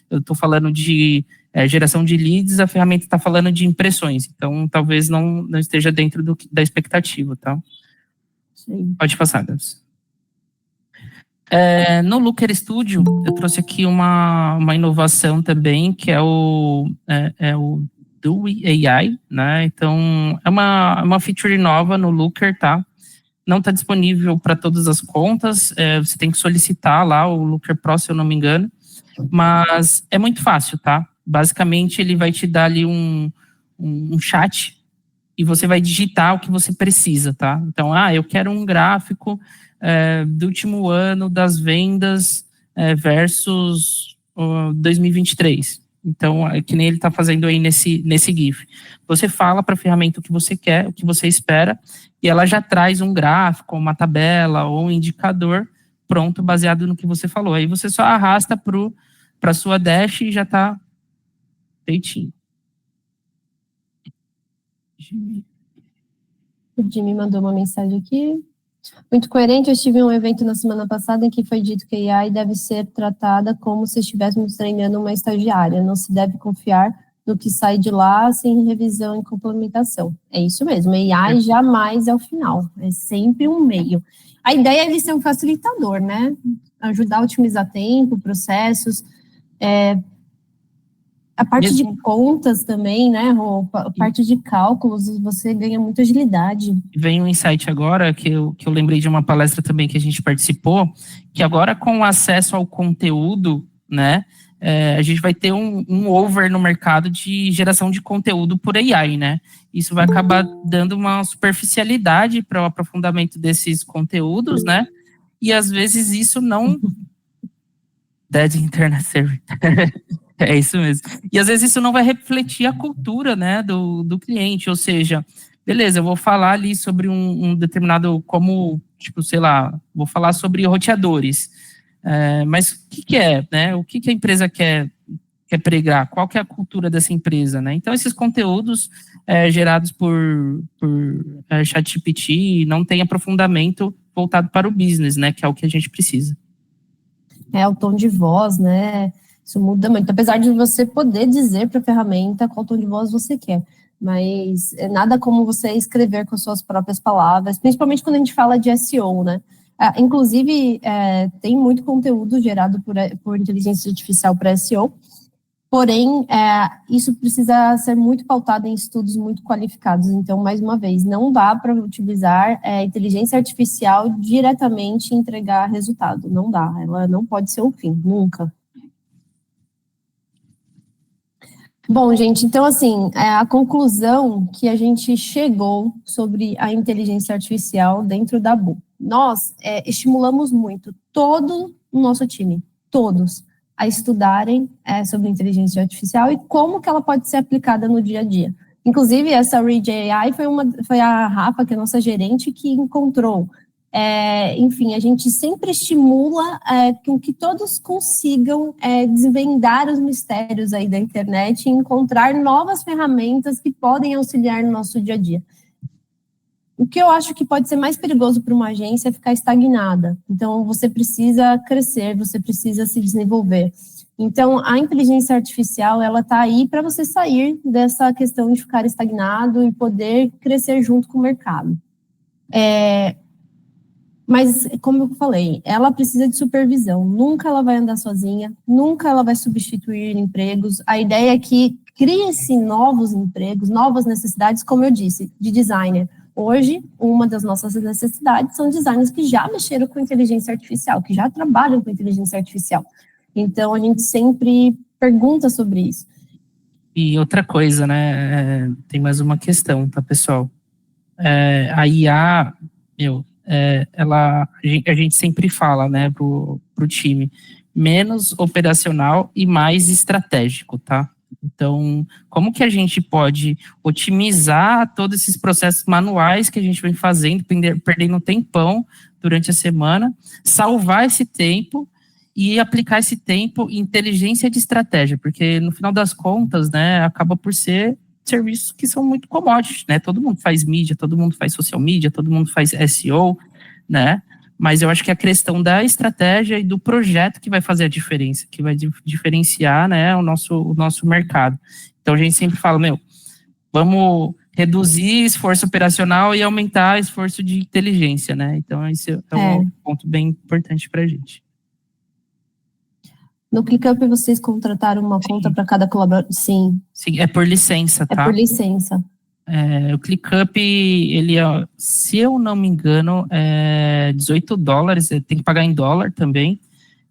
eu estou falando de geração de leads, a ferramenta está falando de impressões. Então, talvez não esteja dentro da expectativa, tá? Sim. Pode passar, Gabs. No Looker Studio, eu trouxe aqui uma inovação também, que é o Dewey AI, né? Então, é uma feature nova no Looker, tá? Não está disponível para todas as contas, você tem que solicitar lá o Looker Pro, se eu não me engano, mas é muito fácil, tá? Basicamente, ele vai te dar ali um chat e você vai digitar o que você precisa, tá? Então, eu quero um gráfico do último ano das vendas versus 2023. Então, que nem ele está fazendo aí nesse GIF. Você fala para a ferramenta o que você quer, o que você espera, e ela já traz um gráfico, uma tabela ou um indicador pronto, baseado no que você falou. Aí você só arrasta para a sua dash e já está feitinho. O Jimmy mandou uma mensagem aqui. Muito coerente, eu estive em um evento na semana passada em que foi dito que a AI deve ser tratada como se estivéssemos treinando uma estagiária. Não se deve confiar no que sai de lá sem revisão e complementação. É isso mesmo, a AI jamais é o final, é sempre um meio. A ideia é ele ser um facilitador, né? Ajudar a otimizar tempo, processos, a parte de contas também, né, Rô? A parte de cálculos, você ganha muita agilidade. Vem um insight agora, que eu lembrei de uma palestra também que a gente participou, que agora com o acesso ao conteúdo, né, a gente vai ter um over no mercado de geração de conteúdo por AI, né? Isso vai acabar dando uma superficialidade para o aprofundamento desses conteúdos, né? E às vezes isso não... Dead Internet Service. É isso mesmo. E às vezes isso não vai refletir a cultura, né, do cliente, ou seja, beleza, eu vou falar ali sobre um determinado, como, tipo, sei lá, vou falar sobre roteadores, mas o que é, né, o que a empresa quer pregar, qual que é a cultura dessa empresa, né? Então esses conteúdos gerados por ChatGPT não tem aprofundamento voltado para o business, né, que é o que a gente precisa. O tom de voz, né? Isso muda muito, apesar de você poder dizer para a ferramenta qual tom de voz você quer, mas é nada como você escrever com suas próprias palavras, principalmente quando a gente fala de SEO, né? Inclusive, tem muito conteúdo gerado por inteligência artificial para SEO, porém, isso precisa ser muito pautado em estudos muito qualificados. Então, mais uma vez, não dá para utilizar inteligência artificial diretamente e entregar resultado, não dá, ela não pode ser o fim, nunca. Bom, gente, então, assim, a conclusão que a gente chegou sobre a inteligência artificial dentro da Bu. Nós estimulamos muito todo o nosso time, todos, a estudarem sobre inteligência artificial e como que ela pode ser aplicada no dia a dia. Inclusive, essa Read AI foi a Rafa, que é a nossa gerente, que encontrou Enfim, a gente sempre estimula com que todos consigam desvendar os mistérios aí da internet e encontrar novas ferramentas que podem auxiliar no nosso dia a dia. O que eu acho que pode ser mais perigoso para uma agência é ficar estagnada. Então, você precisa crescer, você precisa se desenvolver. Então, a inteligência artificial, ela está aí para você sair dessa questão de ficar estagnado e poder crescer junto com o mercado. Mas, como eu falei, ela precisa de supervisão. Nunca ela vai andar sozinha, nunca ela vai substituir empregos. A ideia é que crie-se novos empregos, novas necessidades, como eu disse, de designer. Hoje, uma das nossas necessidades são designers que já mexeram com inteligência artificial, que já trabalham com inteligência artificial. Então, a gente sempre pergunta sobre isso. E outra coisa, né, tem mais uma questão, tá, pessoal? A IA, a gente sempre fala, né, pro time, menos operacional e mais estratégico, tá? Então, como que a gente pode otimizar todos esses processos manuais que a gente vem fazendo, perdendo tempão durante a semana, salvar esse tempo e aplicar esse tempo em inteligência de estratégia, porque no final das contas, né, acaba por ser serviços que são muito commodities, né? Todo mundo faz mídia, todo mundo faz social media, todo mundo faz SEO, né? Mas eu acho que a questão da estratégia e do projeto que vai fazer a diferença, que vai diferenciar, né, o nosso mercado. Então a gente sempre fala, vamos reduzir esforço operacional e aumentar esforço de inteligência, né? Então esse é um ponto bem importante para a gente. No ClickUp vocês contrataram uma conta para cada colaborador? Sim. Sim, é por licença, tá? É por licença. O ClickUp, ele, se eu não me engano, é $18, tem que pagar em dólar também.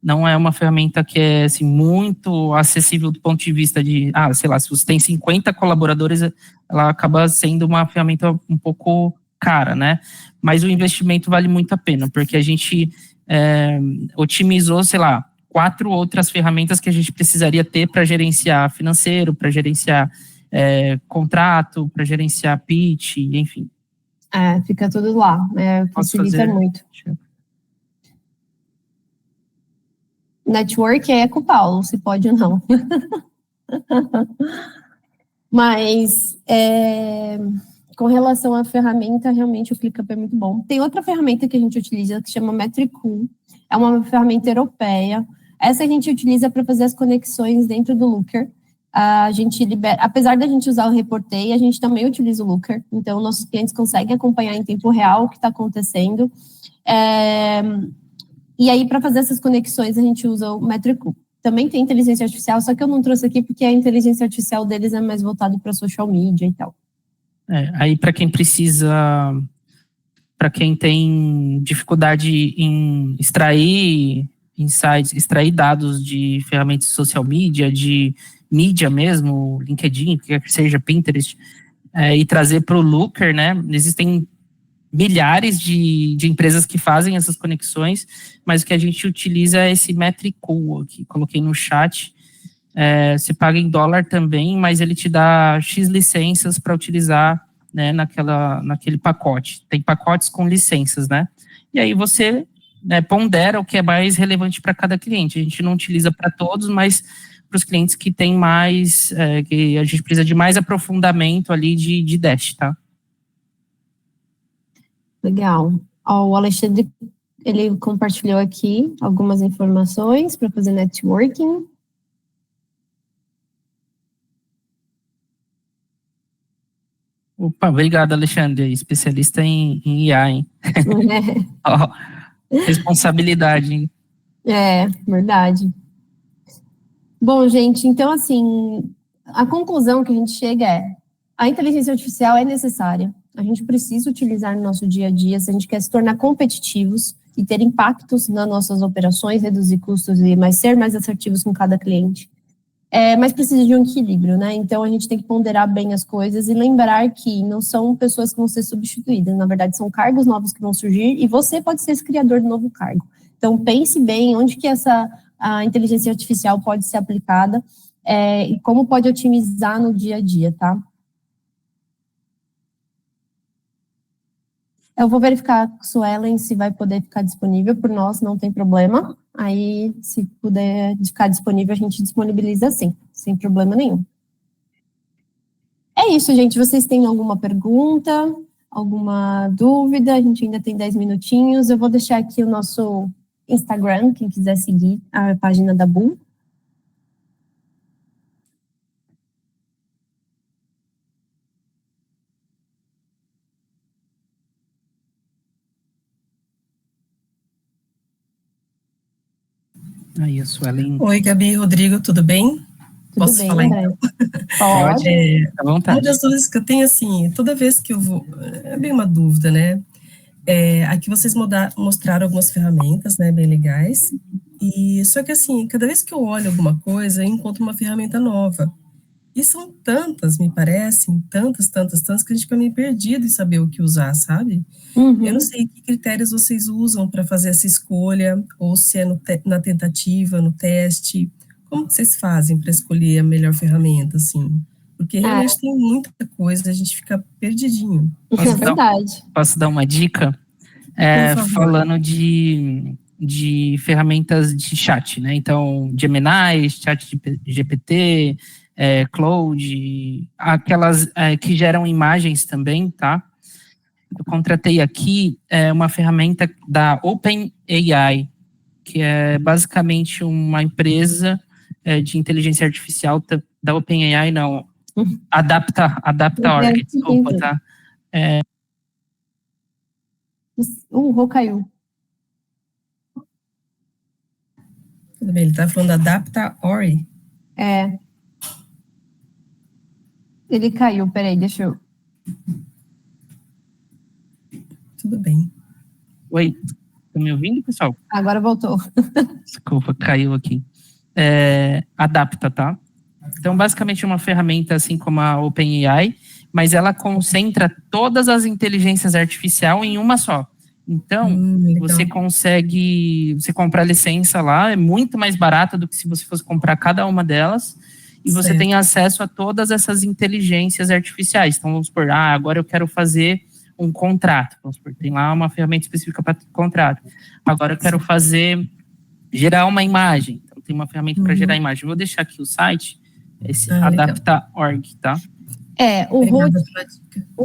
Não é uma ferramenta que é assim, muito acessível do ponto de vista de, sei lá, se você tem 50 colaboradores, ela acaba sendo uma ferramenta um pouco cara, né? Mas o investimento vale muito a pena, porque a gente otimizou, sei lá, 4 outras ferramentas que a gente precisaria ter para gerenciar financeiro, para gerenciar contrato, para gerenciar pitch, enfim. Fica tudo lá, facilita muito. Network é com o Paulo, se pode ou não. Mas, com relação à ferramenta, realmente o ClickUp é muito bom. Tem outra ferramenta que a gente utiliza que chama Metricool, é uma ferramenta europeia. Essa a gente utiliza para fazer as conexões dentro do Looker. A gente apesar da gente usar o Reportei, a gente também utiliza o Looker, então nossos clientes conseguem acompanhar em tempo real o que está acontecendo. E aí, para fazer essas conexões, a gente usa o Metricool. Também tem inteligência artificial, só que eu não trouxe aqui porque a inteligência artificial deles é mais voltada para social media e tal. Aí, para quem precisa, para quem tem dificuldade em extrair insights, extrair dados de ferramentas de social media, de mídia mesmo, LinkedIn, que seja Pinterest, e trazer para o Looker, né? Existem milhares de empresas que fazem essas conexões, mas o que a gente utiliza é esse Metricool aqui, coloquei no chat. Você paga em dólar também, mas ele te dá X licenças para utilizar, né, naquele pacote. Tem pacotes com licenças, né? E aí você pondera o que é mais relevante para cada cliente. A gente não utiliza para todos, mas para os clientes que tem mais, que a gente precisa de mais aprofundamento ali de dash, tá? Legal. O Alexandre, ele compartilhou aqui algumas informações para fazer networking. Opa, obrigado, Alexandre, especialista em IA, hein? Responsabilidade, hein? Verdade. Bom, gente, então, assim, a conclusão que a gente chega a inteligência artificial é necessária. A gente precisa utilizar no nosso dia a dia se a gente quer se tornar competitivos e ter impactos nas nossas operações, reduzir custos mas ser mais assertivos com cada cliente. Mas precisa de um equilíbrio, né? Então, a gente tem que ponderar bem as coisas e lembrar que não são pessoas que vão ser substituídas, na verdade, são cargos novos que vão surgir e você pode ser esse criador do novo cargo. Então, pense bem onde que a inteligência artificial pode ser aplicada e como pode otimizar no dia a dia, tá? Eu vou verificar com a Suelen se vai poder ficar disponível, por nós não tem problema. Aí, se puder ficar disponível, a gente disponibiliza sim, sem problema nenhum. É isso, gente. Vocês têm alguma pergunta, alguma dúvida? A gente ainda tem 10 minutinhos. Eu vou deixar aqui o nosso Instagram, quem quiser seguir a página da Bull. Aí, a Suelen. Oi, Gabi, Rodrigo, tudo bem? Tudo Posso bem, falar André? então? Pode. À vontade. Uma das dúvidas que eu tenho, assim, toda vez que eu vou, é bem uma dúvida, né? Aqui vocês mostraram algumas ferramentas, né, bem legais, e só que assim, cada vez que eu olho alguma coisa, eu encontro uma ferramenta nova. E são tantas, me parecem, tantas, que a gente fica meio perdido em saber o que usar, sabe? Uhum. Eu não sei que critérios vocês usam para fazer essa escolha, ou se é na tentativa, no teste. Como que vocês fazem para escolher a melhor ferramenta, assim? Porque realmente tem muita coisa, a gente fica perdidinho. É verdade. Posso dar uma dica? Por favor. Falando de ferramentas de chat, né? Então, Gemini, Chat GPT, Claude, aquelas que geram imagens também, tá? Eu contratei aqui uma ferramenta da OpenAI, que é basicamente uma empresa de inteligência artificial da OpenAI, não, Adapta.org, desculpa, tá? O Rô caiu. Tudo bem, ele está falando Adapta.org. Ele caiu, peraí, deixa eu... Tudo bem. Oi, tá me ouvindo, pessoal? Agora voltou. Desculpa, caiu aqui. Adapta, tá? Então, basicamente, é uma ferramenta assim como a OpenAI, mas ela concentra todas as inteligências artificiais em uma só. Então, você compra a licença lá, é muito mais barata do que se você fosse comprar cada uma delas, e você tem acesso a todas essas inteligências artificiais. Então, vamos supor, agora eu quero fazer um contrato, vamos supor, tem lá uma ferramenta específica para contrato. Agora eu quero gerar uma imagem, então tem uma ferramenta para gerar imagem. Eu vou deixar aqui o site, esse Adapta.org, tá? O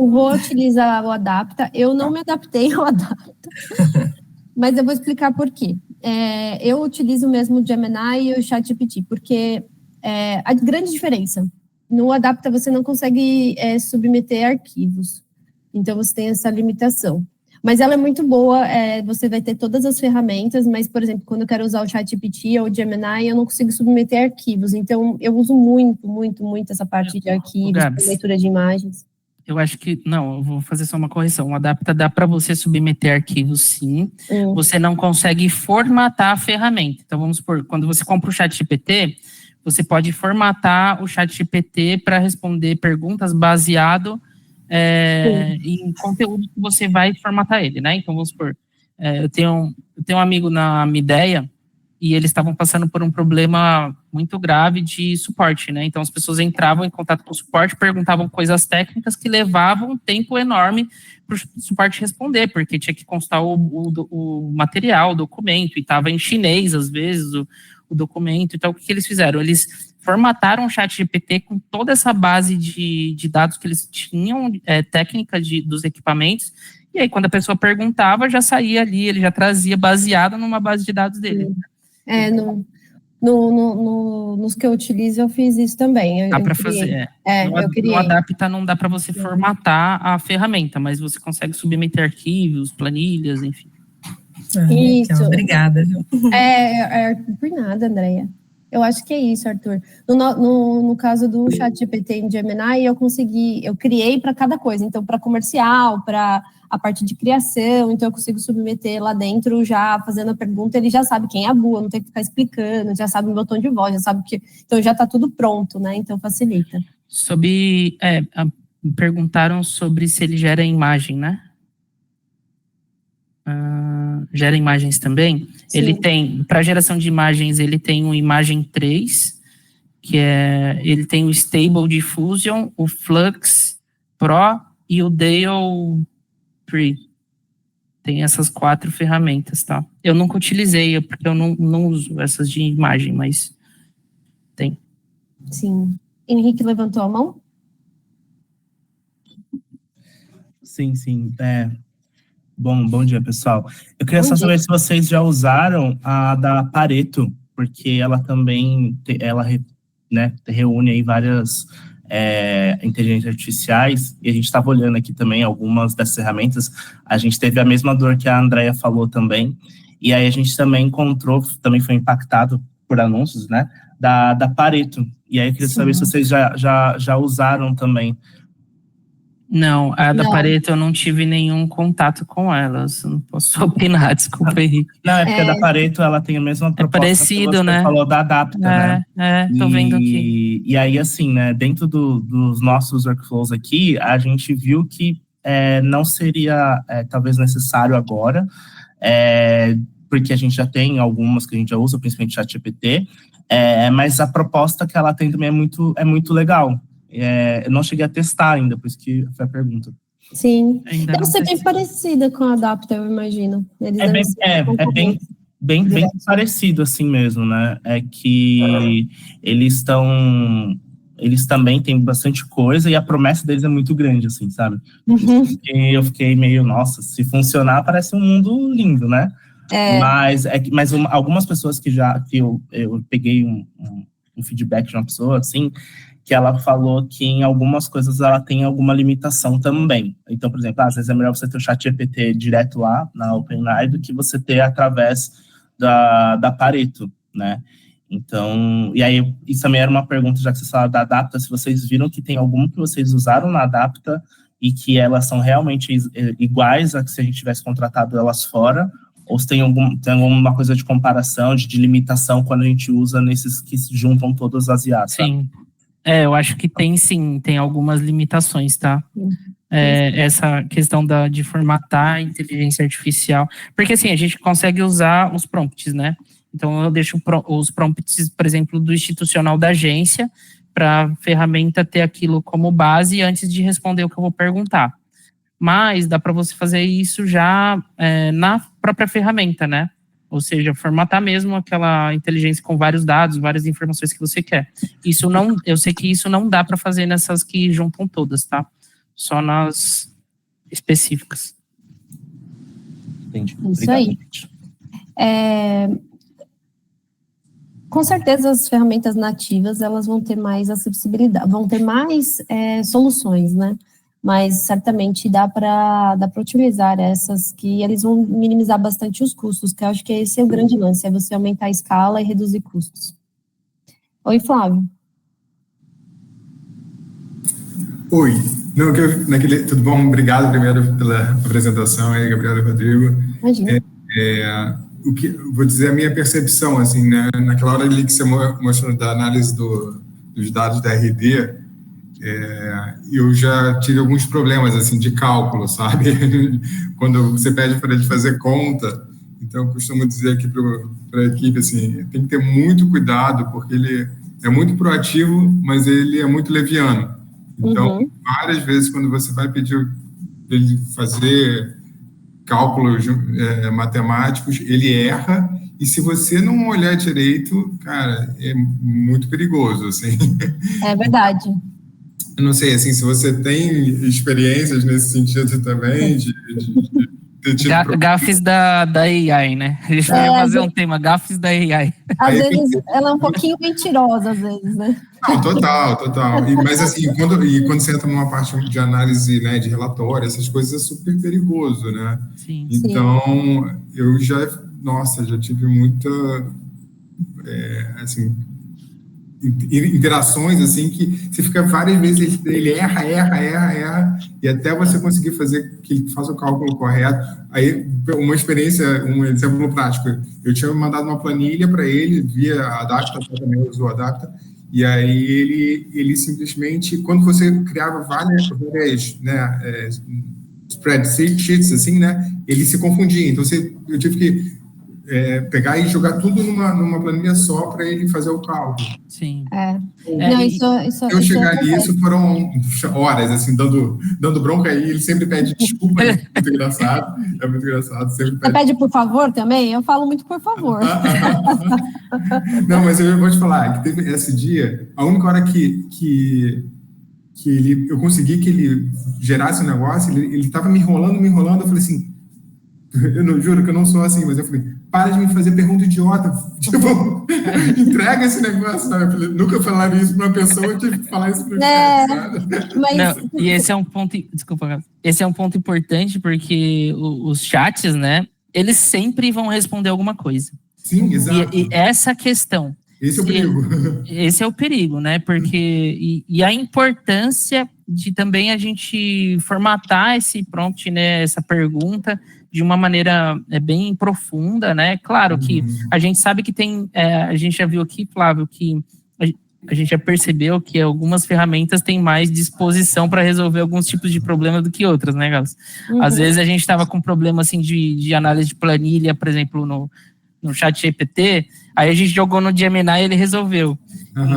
Rô utiliza o Adapta, eu não me adaptei ao Adapta, mas eu vou explicar por quê. Eu utilizo mesmo o Gemini e o ChatGPT, porque a grande diferença, no Adapta você não consegue submeter arquivos, então você tem essa limitação. Mas ela é muito boa, você vai ter todas as ferramentas, mas, por exemplo, quando eu quero usar o ChatGPT ou o Gemini, eu não consigo submeter arquivos. Então, eu uso muito essa parte de arquivos, leitura de imagens. Eu acho que, não, eu vou fazer só uma correção. O Adapta dá para você submeter arquivos, sim. Você não consegue formatar a ferramenta. Então, vamos supor, quando você compra o ChatGPT, você pode formatar o ChatGPT para responder perguntas baseado em conteúdo que você vai formatar ele, né? Então, vamos supor, eu tenho um amigo na Mideia e eles estavam passando por um problema muito grave de suporte, né? Então, as pessoas entravam em contato com o suporte, perguntavam coisas técnicas que levavam um tempo enorme para o suporte responder, porque tinha que constar o material, o documento, e estava em chinês, às vezes, o documento. Então, o que eles fizeram? Eles formataram o ChatGPT com toda essa base de dados que eles tinham, técnica dos equipamentos, e aí quando a pessoa perguntava, já saía ali, ele já trazia baseado numa base de dados dele. Nos que eu utilizo, eu fiz isso também. Dá para fazer, no Adapta não dá para você formatar a ferramenta, mas você consegue submeter arquivos, planilhas, enfim. Isso. Obrigada. Por nada, Andréia. Eu acho que é isso, Arthur. No caso do ChatGPT em Gemini, eu criei para cada coisa. Então, para comercial, para a parte de criação, então eu consigo submeter lá dentro, já fazendo a pergunta, ele já sabe quem é a Bua, não tem que ficar explicando, já sabe o meu tom de voz, já sabe que... Então, já está tudo pronto, né? Então, facilita. Perguntaram sobre se ele gera imagem, né? Gera imagens também. Sim. Ele tem, para geração de imagens, ele tem o Imagem 3, ele tem o Stable Diffusion, o Flux Pro e o Dale 3. Tem essas 4 ferramentas, tá? Eu nunca utilizei, porque eu não uso essas de imagem, mas tem. Sim. Henrique levantou a mão? Sim. Bom dia, pessoal. Eu queria Bom só dia. saber se vocês já usaram a da Pareto, porque ela também, reúne aí várias inteligências artificiais, e a gente estava olhando aqui também algumas dessas ferramentas. A gente teve a mesma dor que a Andrea falou também, e aí a gente também encontrou, também foi impactado por anúncios, né, da Pareto. E aí eu queria saber se vocês já usaram também. Não, a da Não. Pareto eu não tive nenhum contato com elas. Eu não posso opinar, desculpa, Henrique. Não, é porque a da Pareto, ela tem a mesma proposta parecido, que você né? falou da Adapta, né? Tô vendo aqui. E aí, assim, né, dentro dos nossos workflows aqui, a gente viu que não seria talvez necessário agora, porque a gente já tem algumas que a gente já usa, principalmente o ChatGPT, mas a proposta que ela tem também é muito legal. Eu não cheguei a testar ainda, por isso que foi a pergunta. Sim. Ainda Deve não ser bem testei. parecida com a Adapta, eu imagino. Eles devem ser concorrentes. Bem parecido assim mesmo, né? É que eles também têm bastante coisa e a promessa deles é muito grande, assim, sabe? Uhum. E eu fiquei meio, nossa, se funcionar parece um mundo lindo, né? Mas algumas pessoas que eu peguei um feedback de uma pessoa, assim, que ela falou que em algumas coisas ela tem alguma limitação também. Então, por exemplo, às vezes é melhor você ter o ChatGPT direto lá na OpenAI do que você ter através da Pareto, né? Então, e aí, isso também era uma pergunta, já que vocês falaram da Adapta, se vocês viram que tem alguma que vocês usaram na Adapta e que elas são realmente iguais a que se a gente tivesse contratado elas fora, ou se tem alguma coisa de comparação, de limitação, quando a gente usa nesses que se juntam todas as IAs, sabe? Sim. Eu acho que tem algumas limitações, tá? Essa questão de formatar a inteligência artificial. Porque, assim, a gente consegue usar os prompts, né? Então, eu deixo os prompts, por exemplo, do institucional da agência, para a ferramenta ter aquilo como base antes de responder o que eu vou perguntar. Mas dá para você fazer isso já na própria ferramenta, né? Ou seja, formatar mesmo aquela inteligência com vários dados, várias informações que você quer. Eu sei que isso não dá para fazer nessas que juntam todas, tá? Só nas específicas. Entendi. Isso aí. Com certeza as ferramentas nativas, elas vão ter mais acessibilidade, vão ter mais soluções, né? Mas certamente dá para utilizar essas que eles vão minimizar bastante os custos, que eu acho que esse é o grande lance, é você aumentar a escala e reduzir custos. Oi, Flávio. Oi. Tudo bom? Obrigado primeiro pela apresentação aí, Gabriel e Rodrigo. Imagina. Vou dizer a minha percepção, assim, né? Naquela hora ali que você mostrou da análise dos dados da RD, eu já tive alguns problemas, assim, de cálculo, sabe? Quando você pede para ele fazer conta, então eu costumo dizer aqui para a equipe, assim, tem que ter muito cuidado, porque ele é muito proativo, mas ele é muito leviano. Então, várias vezes, quando você vai pedir ele fazer cálculos matemáticos, ele erra, e se você não olhar direito, cara, é muito perigoso, assim. É verdade. Eu não sei, assim, se você tem experiências nesse sentido também, de ter tido... Gafes da AI, né? A gente vai fazer um tema, gafes da AI. Às vezes, ela é um pouquinho mentirosa, às vezes, né? Não, total. Mas, assim, quando você entra numa parte de análise, né, de relatório, essas coisas é super perigoso, né? Sim. Então, eu já tive muita, assim, interações, assim, que você fica várias vezes, ele erra, e até você conseguir fazer que ele faça o cálculo correto. Aí, uma experiência, um exemplo prático, eu tinha mandado uma planilha para ele, via a Adapta, também usou a Adapta, e aí ele simplesmente, quando você criava várias spreadsheets, assim, né, ele se confundia. Então, eu tive que pegar e jogar tudo numa planilha só para ele fazer o cálculo. Sim. Eu chegar nisso foram horas, assim, dando bronca aí, ele sempre pede desculpa, é muito engraçado, sempre Você pede por favor também? Eu falo muito por favor. Não, mas eu vou te falar, que teve esse dia, a única hora que eu consegui que ele gerasse o negócio, ele estava me enrolando, eu falei assim, eu não juro que eu não sou assim, mas eu falei, para de me fazer pergunta idiota, tipo, entrega esse negócio, sabe? Eu falei, nunca falaria isso para uma pessoa, eu tive que falar isso para mas... Não, e esse é um ponto, desculpa, esse é um ponto importante, porque os chats, né, eles sempre vão responder alguma coisa. Sim, exato. E essa questão. Esse é o perigo. Esse é o perigo, né, porque, e a importância de também a gente formatar esse prompt, né, essa pergunta, de uma maneira bem profunda, né? Claro que a gente sabe que tem, a gente já viu aqui, Flávio, que a gente já percebeu que algumas ferramentas têm mais disposição para resolver alguns tipos de problema do que outras, né, Gals? Às vezes a gente estava com problema assim de análise de planilha, por exemplo, no chat GPT, aí a gente jogou no Gemini e ele resolveu.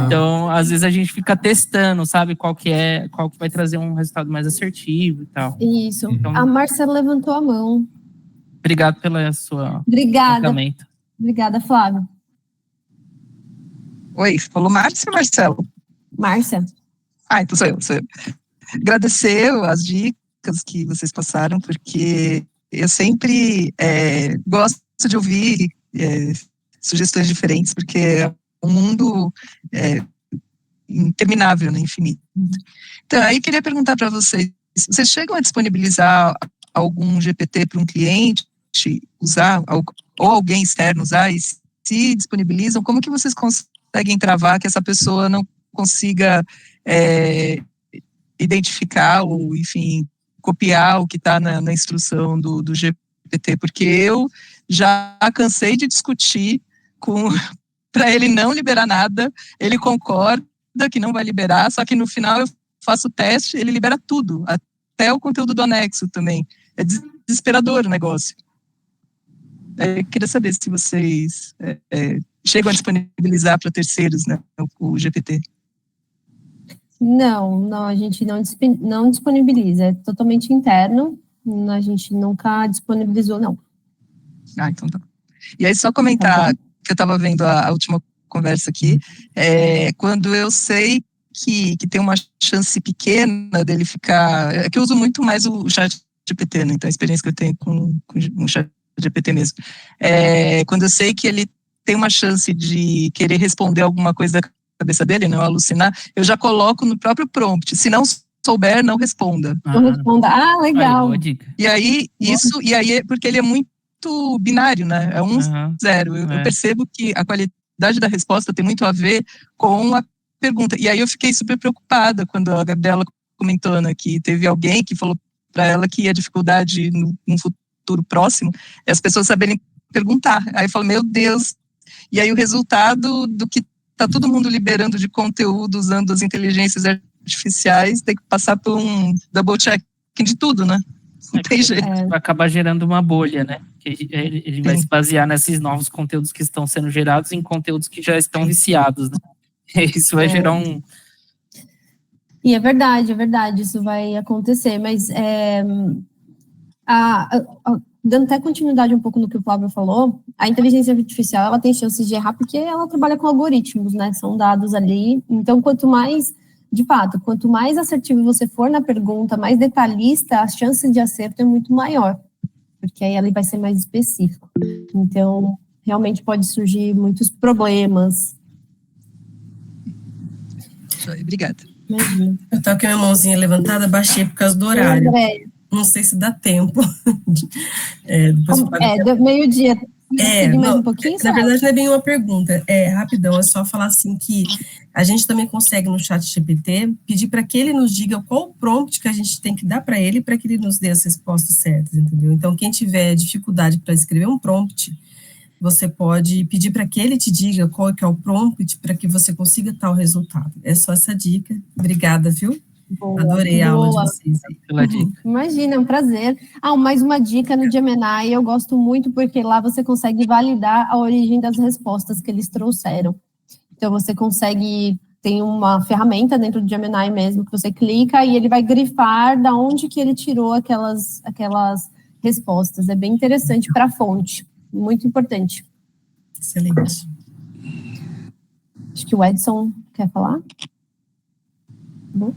Então, às vezes a gente fica testando, sabe, qual que vai trazer um resultado mais assertivo e tal. Isso. Então, a Marcela levantou a mão. Obrigado pela sua... Obrigada, Flávio. Oi, falou Márcia ou Marcelo? Márcia. Então sou eu. Agradecer as dicas que vocês passaram, porque eu sempre gosto de ouvir sugestões diferentes, porque é um mundo interminável, né, infinito. Então, aí queria perguntar para vocês chegam a disponibilizar algum GPT para um cliente usar, ou alguém externo usar, e se disponibilizam, como que vocês conseguem travar que essa pessoa não consiga identificar ou, enfim, copiar o que está na instrução do GPT? Porque eu já cansei de discutir para ele não liberar nada, ele concorda que não vai liberar, só que no final eu faço o teste, ele libera tudo, até o conteúdo do anexo também. É desesperador o negócio. Eu queria saber se vocês chegam a disponibilizar para terceiros, né, o GPT. Não, a gente não disponibiliza, é totalmente interno, a gente nunca disponibilizou, não. Então tá. E aí, só comentar, que eu estava vendo a última conversa aqui, quando eu sei que tem uma chance pequena dele ficar... É que eu uso muito mais o chat GPT, né? Então a experiência que eu tenho com o chat GPT mesmo. Quando eu sei que ele tem uma chance de querer responder alguma coisa da cabeça dele, não alucinar, eu já coloco no próprio prompt. Se não souber, não responda. Não responda. Legal. Boa dica. E aí, porque ele é muito binário, né? É 1-0. Eu percebo que a qualidade da resposta tem muito a ver com a pergunta. E aí eu fiquei super preocupada quando a Gabriela comentou, né, que teve alguém que falou para ela que a dificuldade no futuro próximo é as pessoas saberem perguntar. Aí eu falo, meu Deus. E aí o resultado do que está todo mundo liberando de conteúdo usando as inteligências artificiais tem que passar por um double check de tudo, né? Não tem jeito. Vai acabar gerando uma bolha, né? Ele vai se basear nesses novos conteúdos que estão sendo gerados em conteúdos que já estão viciados, né? Isso vai gerar um... E é verdade, isso vai acontecer, mas dando até continuidade um pouco no que o Flávio falou, a inteligência artificial, ela tem chances de errar porque ela trabalha com algoritmos, né? São dados ali, então quanto mais assertivo você for na pergunta, mais detalhista, as chances de acerto é muito maior, porque aí ele vai ser mais específico. Então, realmente pode surgir muitos problemas. Obrigada. Imagina. Eu estava com a minha mãozinha levantada, baixei por causa do horário. Não sei se dá tempo. Do meio-dia. Mais um pouquinho, na verdade, não é bem uma pergunta, rapidão, é só falar assim que a gente também consegue no chat GPT pedir para que ele nos diga qual o prompt que a gente tem que dar para ele para que ele nos dê as respostas certas, entendeu? Então, quem tiver dificuldade para escrever um prompt, você pode pedir para que ele te diga qual que é o prompt para que você consiga tal resultado. É só essa dica. Obrigada, viu? Boa, Adorei a aula de vocês. Pela dica. Imagina, é um prazer. Mais uma dica no Gemini, eu gosto muito porque lá você consegue validar a origem das respostas que eles trouxeram. Então, você consegue, tem uma ferramenta dentro do Gemini mesmo, que você clica e ele vai grifar da onde que ele tirou aquelas respostas. É bem interessante para a fonte, muito importante. Excelente. Acho que o Edson quer falar. Bom.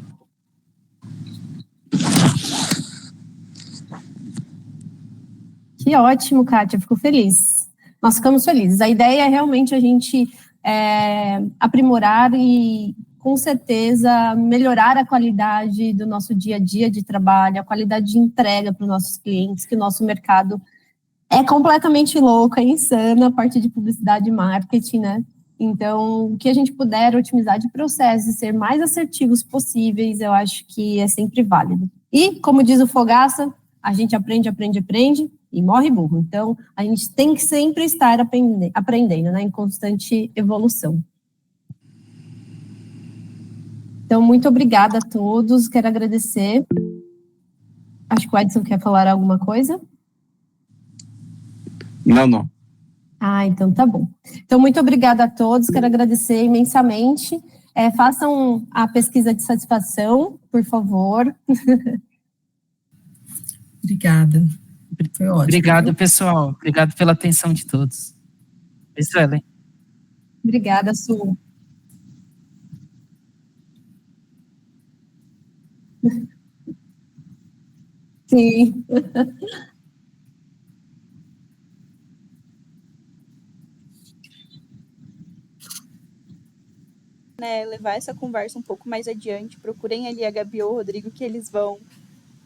Que ótimo, Kátia, fico feliz. Nós ficamos felizes. A ideia é realmente a gente aprimorar e, com certeza, melhorar a qualidade do nosso dia a dia de trabalho, a qualidade de entrega para os nossos clientes, que o nosso mercado é completamente louco, é insano a parte de publicidade e marketing, né? Então, o que a gente puder otimizar de processos e ser mais assertivos possíveis, eu acho que é sempre válido. E, como diz o Fogaça, a gente aprende e morre burro. Então, a gente tem que sempre estar aprendendo, né, em constante evolução. Então, muito obrigada a todos, quero agradecer. Acho que o Edson quer falar alguma coisa? Não. Então tá bom. Então, muito obrigada a todos, quero agradecer imensamente. Façam a pesquisa de satisfação, por favor. Obrigada. Foi ótimo. Obrigado, pessoal. Obrigado pela atenção de todos. Ellen. Obrigada, Su. Sim. Levar essa conversa um pouco mais adiante, procurem ali a Gabi ou o Rodrigo, que eles vão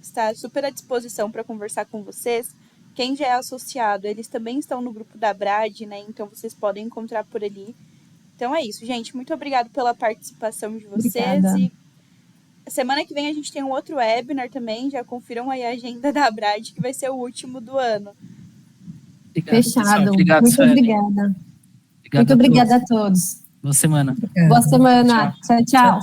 estar super à disposição para conversar com vocês. Quem já é associado, eles também estão no grupo da Brad, né? Então vocês podem encontrar por ali. Então é isso, gente. Muito obrigado pela participação de vocês. Obrigada. E semana que vem a gente tem um outro webinar também. Já confiram aí a agenda da Brad, que vai ser o último do ano. Obrigado, Fechado. Obrigado, muito Suelen. obrigada. Muito obrigada a todos. Boa semana. Boa semana. Tchau.